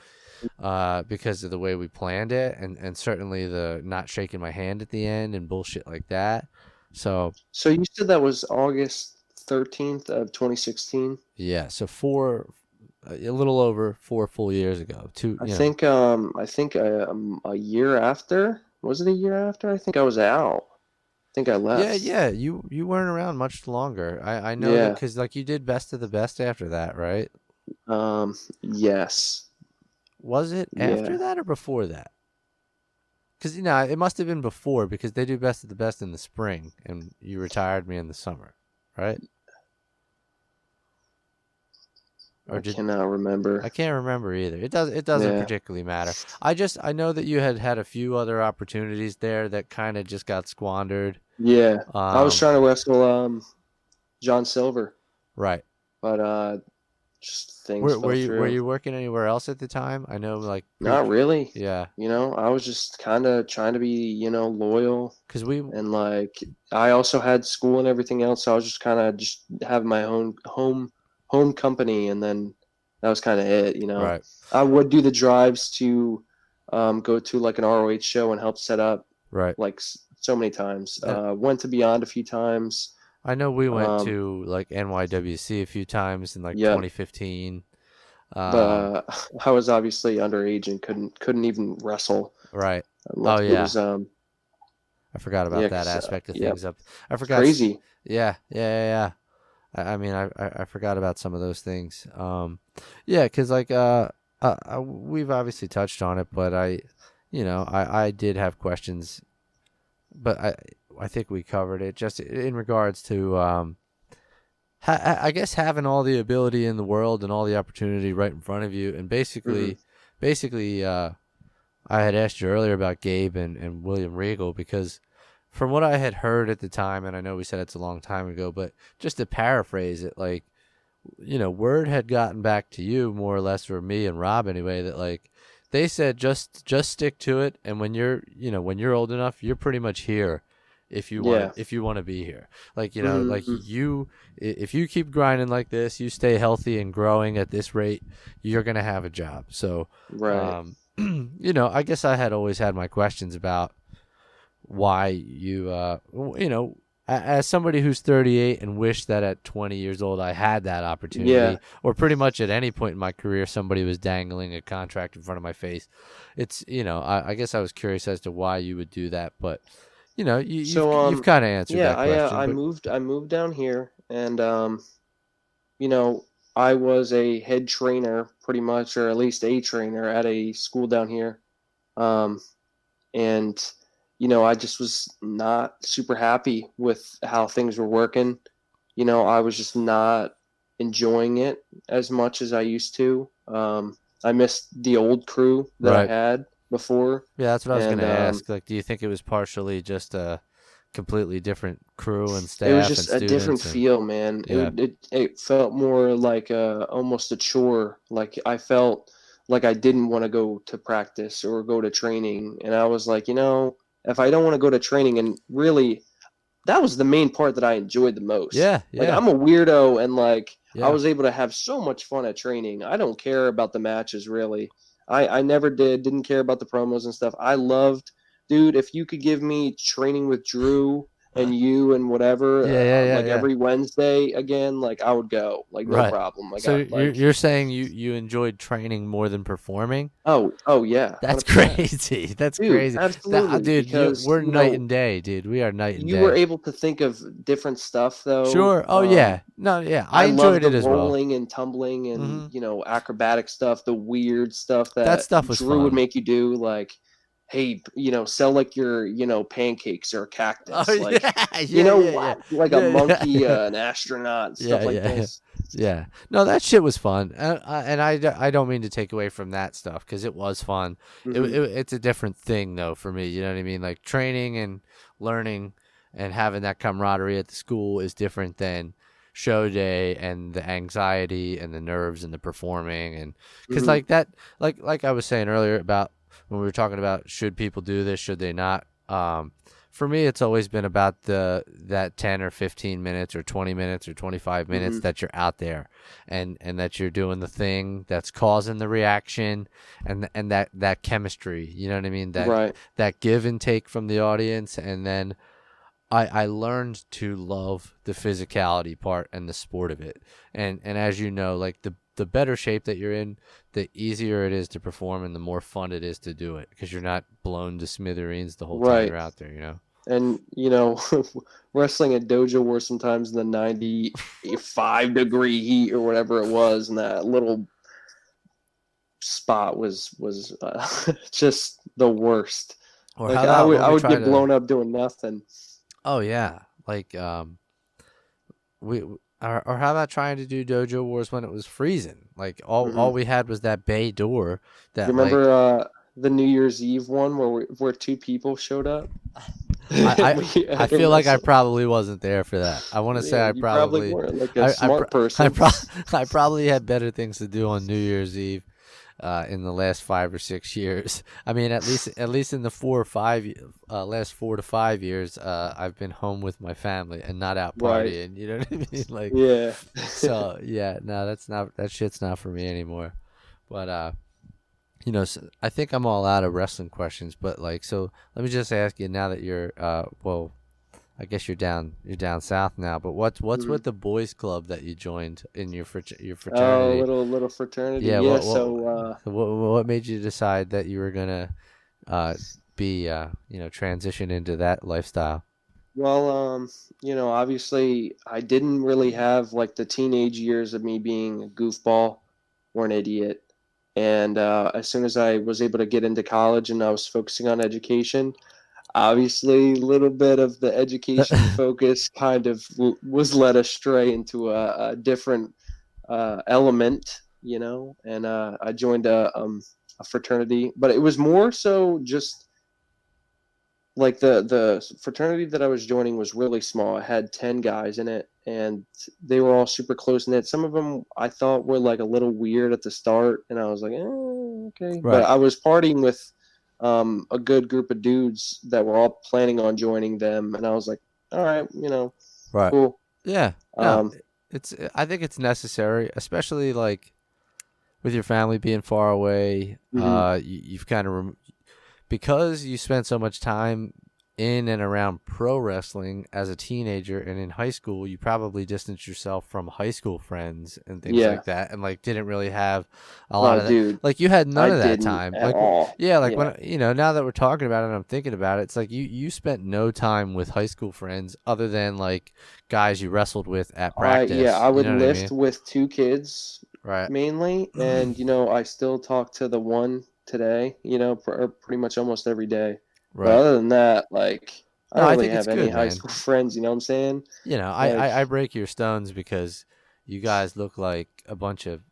because of the way we planned it, and certainly the not shaking my hand at the end and bullshit like that. So So you said that was August 13th of 2016. yeah, so a little over 4 full years ago. Two, I you know. think a year after. Was it a year after? I think I was out. I think I Yeah, left. yeah, you weren't around much longer. I know that Yeah. because like you did best of the best after that, right? Yes. Was it after Yeah. that or before that? Because you know it must have been before because they do best of the best in the spring, and you retired me in the summer, right? Or I did cannot remember. I can't remember either. It doesn't Yeah. particularly matter. I know that you had a few other opportunities there that kind of just got squandered. Yeah. I was Um, trying to wrestle John Silver, right. but just things fell Were through. you working anywhere else at the time? I know like Not really. yeah, I was just kind of trying to be, loyal, because we and like I also had school and everything else, so I was just kind of just have my own home company, and then that was kind of it. right, I would do the drives to go to like an ROH show and help set up right. like so many times. And Went to Beyond a few times. I know we went Um, to like NYWC a few times in like yeah, 2015. but I was obviously underage and couldn't even wrestle Right. Oh unless it yeah, was I forgot yeah, about that 'cause, aspect of yeah, things. Up, I it's forgot. crazy. Yeah, yeah, yeah, yeah. I mean, I forgot about some of those things. Yeah, because like we've obviously touched on it, but I did have questions, but I think we covered it just in regards to I guess having all the ability in the world and all the opportunity right in front of you, and Hmm. basically, I had asked you earlier about Gabe and William Regal because from what I had heard at the time, and I know we said it's a long time ago, but just to paraphrase it, like, you know, word had gotten back to you more or less, or me and Rob anyway, that like they said just stick to it, and when you're old enough, you're pretty much here Yeah. if you want to be here. Like, you know, like Hmm. if you keep grinding like this, you stay healthy and growing at this rate, you're gonna have a job. So, Right. you know, I guess I had always had my questions about why you know, as somebody who's 38 and wish that at 20 years old I had that Yeah. opportunity, or pretty much at any point in my career somebody was dangling a contract in front of my face. It's, you know, I guess I was curious as to why you would do that, but you know, So you've kind of answered yeah, that question. But I moved down here, and you know I was a head trainer pretty much, or at least a trainer at a school down here. Um, and I just was not super happy with how things were working. I was just not enjoying it as much as I used to. I missed the old crew that I right, had before, yeah, that's what I was going and to ask. Like, do you think it was partially just a completely different crew and it was staff and just a different students and feel, man. yeah, It felt more like almost a chore. Like I felt like I didn't want to go to practice or go to training, and I was like, if I don't want to go to training, and really, that was the main part that I enjoyed the most. yeah, Like yeah, I'm a weirdo, and like I yeah, was able to have so much fun at training. I don't care about the matches really. I never didn't care about the promos and stuff. I loved, dude. If you could give me training with Drew and you and whatever, Yeah. every Wednesday again, like I would go, like no Right. problem. Like So like you're saying you enjoyed training more than performing? oh yeah, That's 100%. crazy. That's Dude, crazy. absolutely, Dude, because we're night and day, dude. We are night and you were day. able to think of different stuff though. Sure. Oh yeah. No, yeah. I I love enjoyed the it as well. rolling and tumbling and Hmm. acrobatic stuff, the weird stuff That that stuff was Drew would fun. make you do, like, hey, sell like your pancakes or a Oh cactus, like yeah, yeah. like a Yeah, monkey, an astronaut, stuff like yeah. this. Yeah. No, that shit was fun. I don't mean to take away from that stuff because it was fun. Hmm. It's a different thing though for me. You know what I mean? Like training and learning and having that camaraderie at the school is different than show day and the anxiety and the nerves and the performing and because Hmm. like that like I was saying earlier about when we were talking about should people do this, should they not? For me, it's always been about that 10 or 15 minutes or 20 minutes or 25 minutes Hmm. that you're out there and that you're doing the thing that's causing the reaction and that chemistry, you know what I mean? Right. That give and take from the audience. And then I learned to love the physicality part and the sport of it. And as you know, like the better shape that you're in, the easier it is to perform and the more fun it is to do it because you're not blown to smithereens the whole time Right. you're out there, you know? And wrestling at Dojo War sometimes in the 95-degree heat or whatever it was, and that little spot was just the worst. Or Like how about when I we would try get to? blown up doing nothing. Oh yeah, like we or how about trying to do dojo wars when it was freezing? Like Hmm. all we had was that bay door You that like remember the New Year's Eve one where two people showed up? I We I had to feel like I wrestle. probably wasn't there for that. I want to say Yeah, I you probably probably weren't like a I smart person. I probably had better things to do on New Year's Eve. In the last 5 or 6 years, I mean, at least in the last 4 to 5 years, I've been home with my family and not out Right. partying. You know what I mean? Like, Yeah. so yeah, no, that shit's not for me anymore. But I think I'm all out of wrestling questions. But like, so let me just ask you now that you're well, I guess you're down south now. But what's Mhm. with the boys club that you joined in your Oh, fraternity? little fraternity. Yeah, Yeah, what so what made you decide that you were gonna uh be transition into that lifestyle? well, obviously I didn't really have like the teenage years of me being a goofball or an idiot. And as soon as I was able to get into college and I was focusing on education, obviously a little bit of the education focus kind of was led astray into a different element, and I joined a fraternity, but it was more so just like the fraternity that I was joining was really small. It had 10 guys in it, and they were all super close knit. Some of them I thought were like a little weird at the start, and I was like, okay. But Right. I was partying with a good group of dudes that were all planning on joining them, and I was like, all right, Right. cool. Yeah. No, Um, I think it's necessary, especially like with your family being far away. mhm. You've kind of because you spent so much time in and around pro wrestling as a teenager and in high school, you probably distanced yourself from high school friends and things Yeah. like that, and like didn't really have a lot Oh, of that. dude, Like you had none I of that didn't time. at Like all. yeah, like Yeah. when now that we're talking about it, and I'm thinking about it. It's like you spent no time with high school friends other than like guys you wrestled with at Yeah, practice. I You would know what I mean? lift with two kids Right. mainly, and I still talk to the one today, pretty much almost every day. But Right. other than that, like, I No, don't I really think it's have any good, high man. school friends. You know what I'm saying? Like, I break your stones because you guys look like a bunch of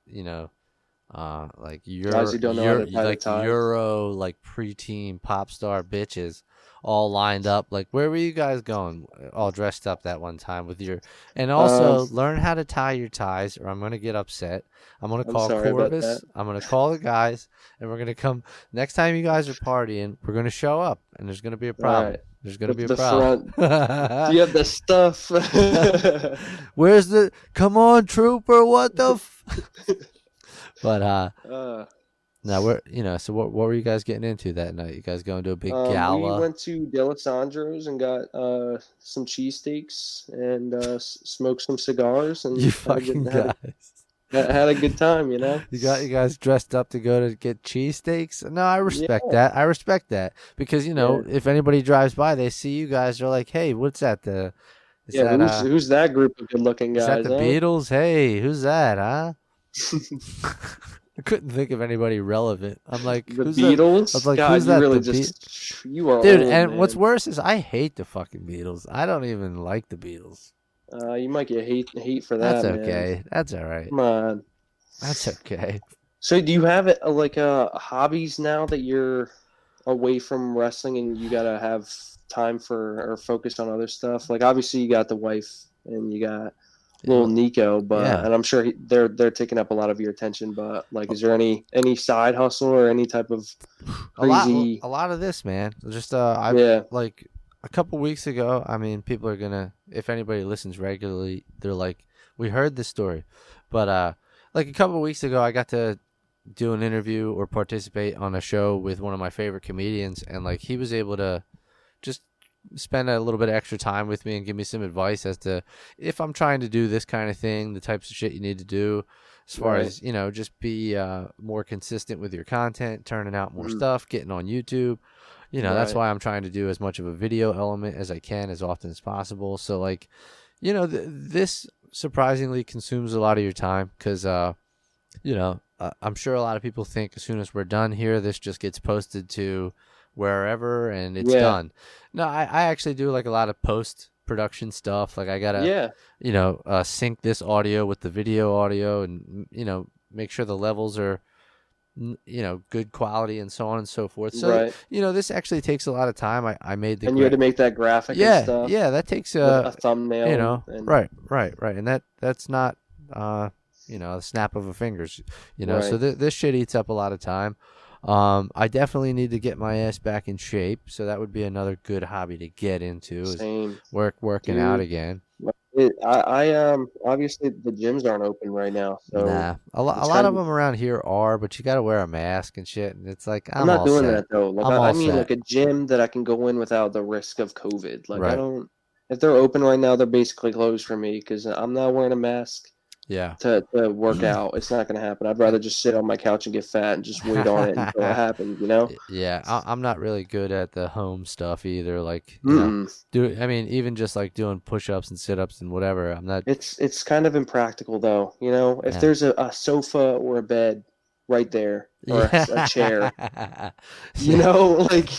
like guys who don't know how to tie their ties. Euro like preteen pop star bitches all lined up. Like where were you guys going? All dressed up that one time with your and Um, also learn how to tie your ties or I'm gonna get upset. I'm gonna I'm call sorry about that. Corvus. I'm gonna call the guys and we're gonna come next time you guys are partying. We're gonna show up and there's gonna be a All problem. right, There's gonna be a the problem. front. Do you have the stuff? Where's the come on trooper? What the? But uh, Now, so what were you guys getting into that night? You guys going to a big We gala? went to D'Alessandro's and got some cheesesteaks and smoked some cigars You and fucking guys. had a good time, you know. You got you guys dressed up to go to get cheesesteaks? No, I Yeah, respect that. I respect that because yeah, if anybody drives by, they see you guys, they're like, "Hey, what's that? Is yeah. that Who's that group of good-looking is that guys, the huh? Beatles? Hey, who's that? Huh?" I couldn't think of anybody relevant. I'm like, The who's that? I was Beatles? like, who's God, you that? really The Beat, just you are dude. old, And what's man. worse is I hate the fucking Beatles. I don't even like the Beatles. You might get hate for That's that, man. okay. That's all right. Come on. That's okay. So, do you have hobbies now that you're away from wrestling and you gotta have time for or focus on other stuff? Like, obviously, you got the wife and you got little Nico, but Yeah. and I'm sure they're taking up a lot of your attention. But like, is there any side hustle or any type of crazy? A lot of this, man. Just I've Yeah, like a couple weeks ago. I mean, people are gonna, if anybody listens regularly, they're like, we heard this story, but like a couple weeks ago, I got to do an interview or participate on a show with one of my favorite comedians, and like he was able to just spend a little bit of extra time with me and give me some advice as to if I'm trying to do this kind of thing, the types of shit you need to do as far right. as, just be more consistent with your content, turning out more Mm, stuff, getting on YouTube. That's right. why I'm trying to do as much of a video element as I can as often as possible. So like, this surprisingly consumes a lot of your time because, I'm sure a lot of people think as soon as we're done here, this just gets posted to wherever and it's Yeah, done. No, I actually do like a lot of post production stuff. Like I gotta, yeah, sync this audio with the video audio and, make sure the levels are, good quality and so on and so forth. So, right. this actually takes a lot of time. I made the, And you had to make that graphic and yeah, stuff, yeah, that takes, a thumbnail and right, right, right. And that's not, a snap of a fingers, so right. this shit eats up a lot of time. I definitely need to get my ass back in shape, so that would be another good hobby to get into is Same, working out dude. again. Obviously the gyms aren't open right now, so Nah, a it's lot kind of of. them around here are, but you got to wear a mask and shit, and it's like I'm I'm not all doing set. that though. Like I'm I all mean, set. like a gym that I can go in without the risk of COVID. Like I Right. don't. If they're open right now, they're basically closed for me because I'm not wearing a mask Yeah. to work out. It's not gonna happen. I'd rather just sit on my couch and get fat and just wait on it until it happens. You know? Yeah, I'm not really good at the home stuff either. Like, Mm-mm. I mean, even just like doing push-ups and sit-ups and whatever. I'm not. It's kind of impractical though. You know, if Yeah. there's a sofa or a bed right there or a chair, Yeah. you know, like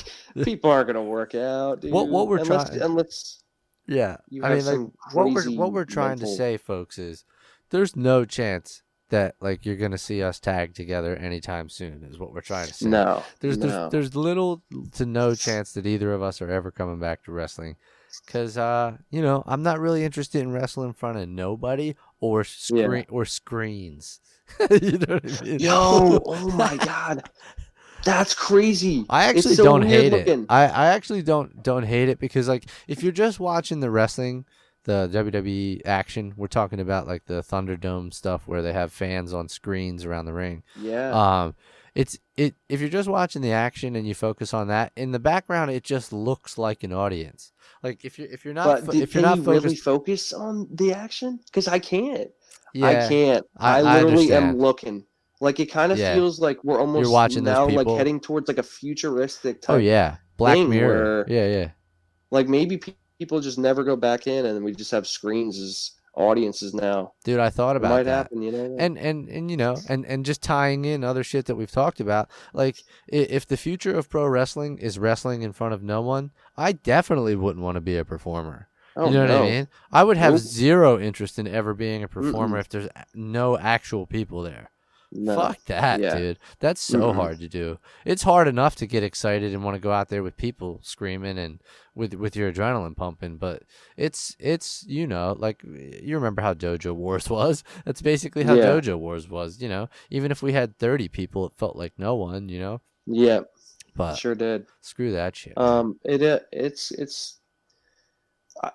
people aren't gonna work out, What dude, we're unless trying. unless Yeah, you I have mean, like some what crazy we're trying to mental. say, folks, is there's no chance that like you're gonna see us tag together anytime soon. Is what we're trying to say. No, no. There's little to no chance that either of us are ever coming back to wrestling, because I'm not really interested in wrestling in front of nobody or Yeah. screens. You know what I mean? Yo, oh my God. That's crazy. I It's actually so don't weird hate it. looking. I actually don't hate it because like if you're just watching the wrestling, the WWE action, we're talking about like the Thunderdome stuff where they have fans on screens around the ring. Yeah. Um, if you're just watching the action and you focus on that in the background, it just looks like an audience. Like if you're not But if you're can not you really focused, focus on the action? Because I can't. I yeah, can't. I I literally am understand. looking. Like it kind of Yeah, feels like we're you're almost watching those now like people. heading towards like a futuristic Oh type yeah, Black thing Mirror. where Yeah, yeah. like maybe people just never go back in and we just have screens as audiences now. Dude, I thought It about might that. happen, you know? And just tying in other shit that we've talked about, like if the future of pro wrestling is wrestling in front of no one, I definitely wouldn't want to be a performer. Oh You know what I no. mean? I would have Nope. zero interest in ever being a performer Mm-mm. if there's no actual people there. No. Fuck that, Yeah. dude. That's so Mm-mm. hard to do. It's hard enough to get excited and want to go out there with people screaming and with your adrenaline pumping, but it's like you remember how Dojo Wars was. That's basically how Yeah. Dojo Wars was, Even if we had 30 people, it felt like no one. Yeah. But Sure did. screw that shit, man. It's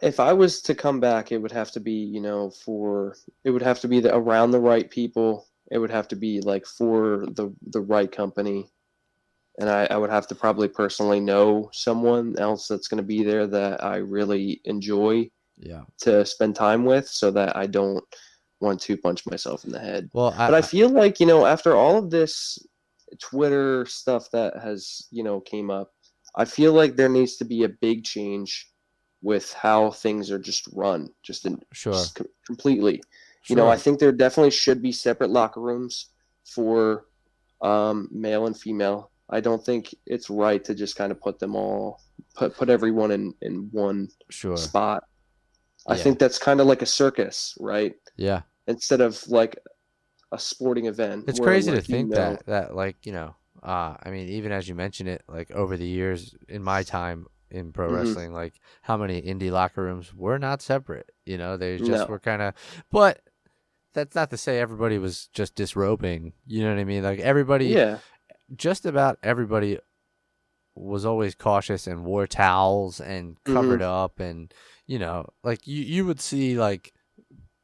if I was to come back, it would have to be, it would have to be around the right people it would have to be like for the right company, and I would have to probably personally know someone else that's going to be there that I really enjoy Yeah. to spend time with, so that I don't want to punch myself in the head. Well, But I feel like, after all of this Twitter stuff that has, came up, I feel like there needs to be a big change with how things are just run, Sure. completely. Sure. I think there definitely should be separate locker rooms for male and female. I don't think it's right to just kind of put them all, put everyone in one Sure. spot. I Yeah. think that's kind of like a circus, right? Yeah. Instead of like a sporting event. It's where, crazy to like, think that like, I mean, even as you mention it, like over the years in my time in pro Mhm. wrestling, like how many indie locker rooms were not separate, they just No. were kind of, but that's not to say everybody was just disrobing, you know what I mean? Like everybody, Yeah. just about everybody was always cautious and wore towels and covered Mhm. up, and like you would see like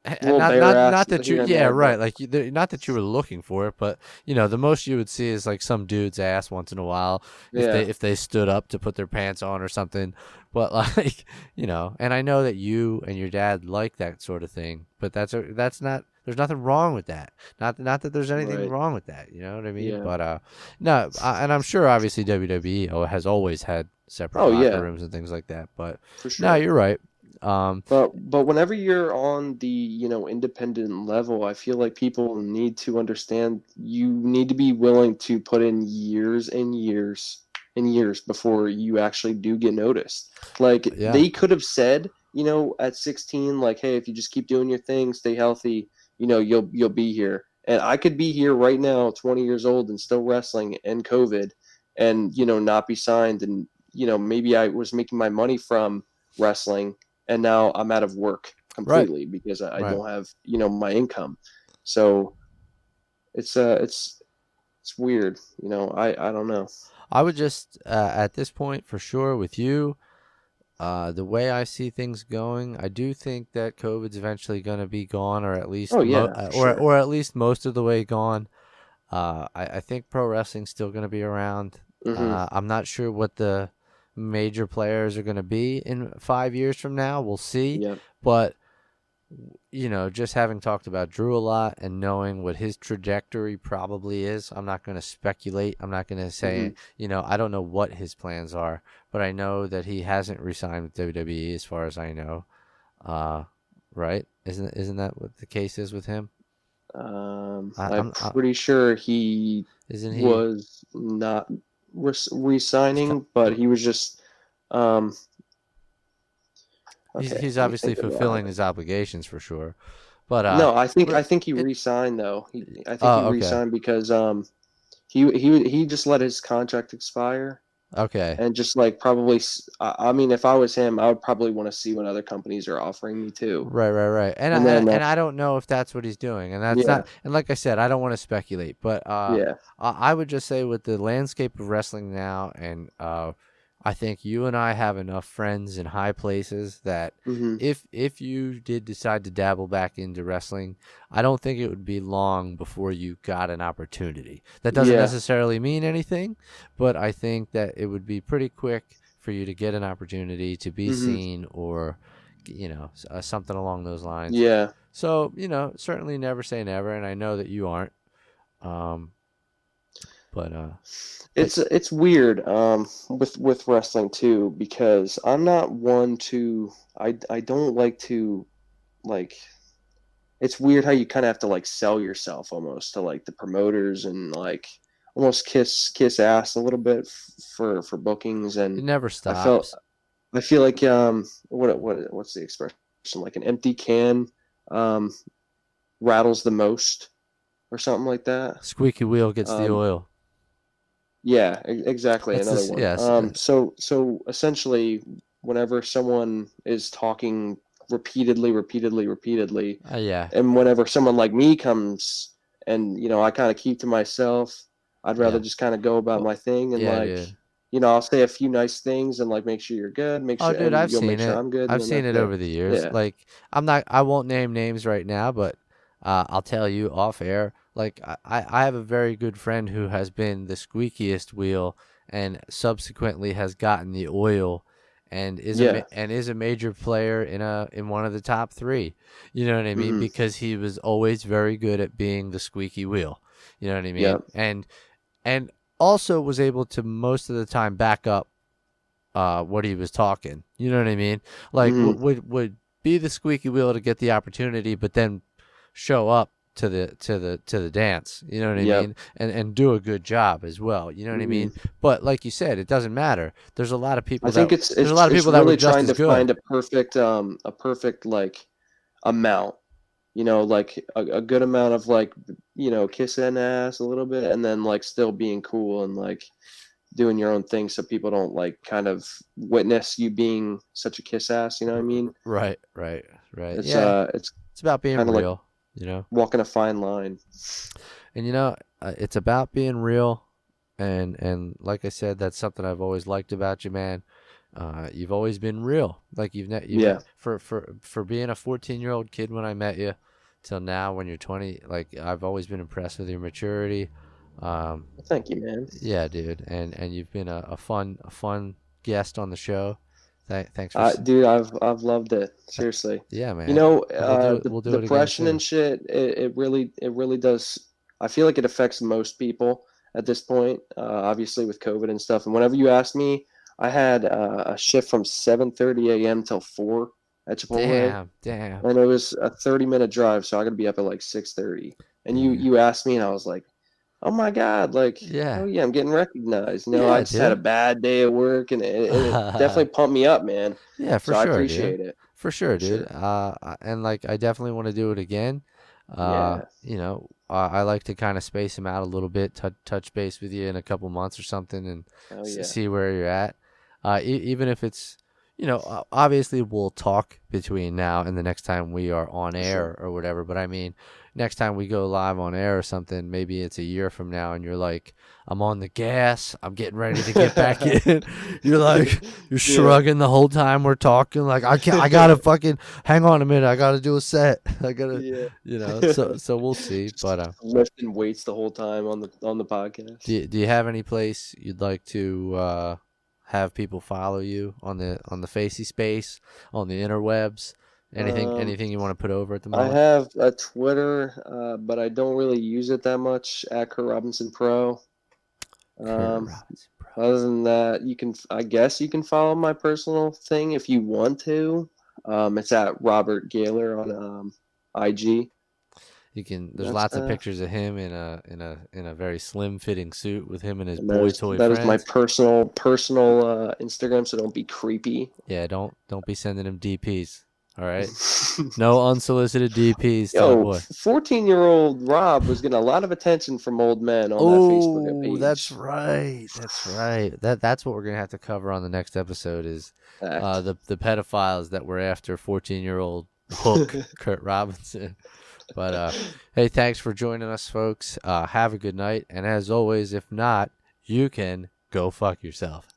Little not bare ass not that you, here and yeah, there, right, but like not that you were looking for it, but the most you would see is like some dude's ass once in a while yeah. if they stood up to put their pants on or something, but like and I know that you and your dad like that sort of thing, but that's not, there's nothing wrong with that, not that there's anything Right. wrong with that, you know what I mean? Yeah. But no, and I'm sure obviously WWE has always had separate Oh locker yeah, rooms and things like that, but for no, sure. you're right. But whenever you're on the, independent level, I feel like people need to understand you need to be willing to put in years and years and years before you actually do get noticed. Like Yeah. they could have said, at 16, like, hey, if you just keep doing your thing, stay healthy, you'll be here. And I could be here right now, 20 years old and still wrestling and COVID and, not be signed, and, maybe I was making my money from wrestling, and now I'm out of work Right. completely because I Right. don't have, my income. So it's weird, I don't know. I would just at this point for sure with you, the way I see things going, I do think that COVID's eventually going to be gone, or at least Oh yeah, for sure. or at least most of the way gone. I think pro wrestling's still going to be around. Hmm. I'm not sure what the major players are going to be in 5 years from now. We'll see. Yep. But just having talked about Drew a lot and knowing what his trajectory probably is, I'm not going to speculate. I'm not going to say, I don't know what his plans are, but I know that he hasn't re-signed with WWE as far as I know. Right? Isn't that what the case is with him? I'm pretty sure he Isn't he? was not re-signing, but he was just okay, He's let me obviously think about fulfilling it. his obligations for sure. But No, I think he it, re-signed though. I think he oh, okay. re-signed because he just let his contract expire, Okay. and just like probably I mean, if I was him, I would probably want to see what other companies are offering me too. Right. And And then I don't know if that's what he's doing, and that's yeah, not. And like I said, I don't want to speculate, but yeah, I would just say with the landscape of wrestling now, and I think you and I have enough friends in high places that hmm, if you did decide to dabble back into wrestling, I don't think it would be long before you got an opportunity. That doesn't yeah, necessarily mean anything, but I think that it would be pretty quick for you to get an opportunity to be hmm, seen, or something along those lines. yeah. So certainly never say never, and I know that you aren't. Um, but It's weird with wrestling too, because I'm not one to I don't like to, like, it's weird how you kind of have to like sell yourself almost to like the promoters, and like almost kiss ass a little bit for bookings. it And never I felt stops. I feel like what's the expression, like an empty can um rattles the most, or something like that. Squeaky wheel gets the um oil. Yeah, exactly. That's Another this. one. Yes. So essentially, whenever someone is talking repeatedly, Yeah. and whenever someone like me comes, and I kind of keep to myself, I'd rather Yeah. just kind of go about Well, my thing, and yeah, like, dude. I'll say a few nice things, and like make sure you're good, make Oh, sure, dude, and I've you'll make seen sure it. I'm good, and I've then seen that's it it. over the years. Yeah. Like, I won't name names right now, but I'll tell you off air. Like I have a very good friend who has been the squeakiest wheel and subsequently has gotten the oil and Yeah. is a major player in one of the top 3. You know what I mean? Hmm. Because he was always very good at being the squeaky wheel. You know what I Yeah. mean? And also was able to most of the time back up what he was talking. You know what I mean? Like Hmm. would be the squeaky wheel to get the opportunity, but then show up to the dance. You know what I Yep. mean? And do a good job as well. You know what I Hmm. mean? But like you said, it doesn't matter. There's a lot of I people that think it's there's a it's lot of it's people that were really just trying as to good. find a perfect like amount. Like a good amount of like kissing ass a little bit, and then like still being cool and like doing your own thing, so people don't like kind of witness you being such a kiss ass. You know what I mean? Right, right, right. It's Yeah, it's it's about being kind of like real. You know, walking a fine line. and it's about being real. And like I said, that's something I've always liked about you, man. You've always been real. Like Yeah. for being a 14-year-old kid when I met you, till now when you're 20. Like I've always been impressed with your maturity. Thank you, man. Yeah, dude, and you've been a fun guest on the show. Thanks for Dude, I've loved it. Seriously. yeah, man. We'll do The it again depression soon. and shit, it really does. I feel like it affects most people at this point, obviously with COVID and stuff. And whenever you ask me, I had a shift from 7:30 a.m. till 4 at Chipotle, Damn. and it was a 30-minute drive, so I got to be up at like 6:30. And you Damn. you asked me, and I was like, oh my God, like, Yeah. oh yeah, I'm getting recognized. I Yeah, just had a dude. bad day at work, and it definitely pumped me up, man. Yeah, for So I sure, dude. appreciate it For sure, for dude. sure. And like I definitely want to do it again. Yeah. I like to kind of space them out a little bit, touch base with you in a couple months or something, and Oh yeah. see where you're at. Even if it's, obviously we'll talk between now and the next time we are on For air sure. or whatever. But I mean, next time we go live on air or something, maybe it's a year from now, and you're like, I'm on the gas, I'm getting ready to get back in. You're like, you're Yeah. shrugging the whole time we're talking, like I gotta fucking hang on a minute, I gotta do a set, I gotta, Yeah. So we'll see. Just But lifting weights the whole time on the podcast. do you have any place you'd like to have people follow you on the Facey space, on the interwebs? Um, Anything you want to put over at the I moment? have a Twitter, but I don't really use it that much at Kurt Robinson Pro. Curt Um, Robinson, bro. Other than that, I guess you can follow my personal thing if you want to. It's at Robert Gailor on IG. You can. There's That's lots of pictures of him in a very slim fitting suit with him and his and boy there's toy that is my friends. personal Instagram, so don't be creepy. Yeah, don't be sending him DPs. All right, no unsolicited DPs to the Yo, boy. 14-year-old Rob was getting a lot of attention from old men on that Facebook Oh, that's page. right. That's right. That's what we're gonna have to cover on the next episode is Fact. the pedophiles that were after 14-year-old Hook Curt Robinson. But hey, thanks for joining us, folks. Have a good night, and as always, if not, you can go fuck yourself.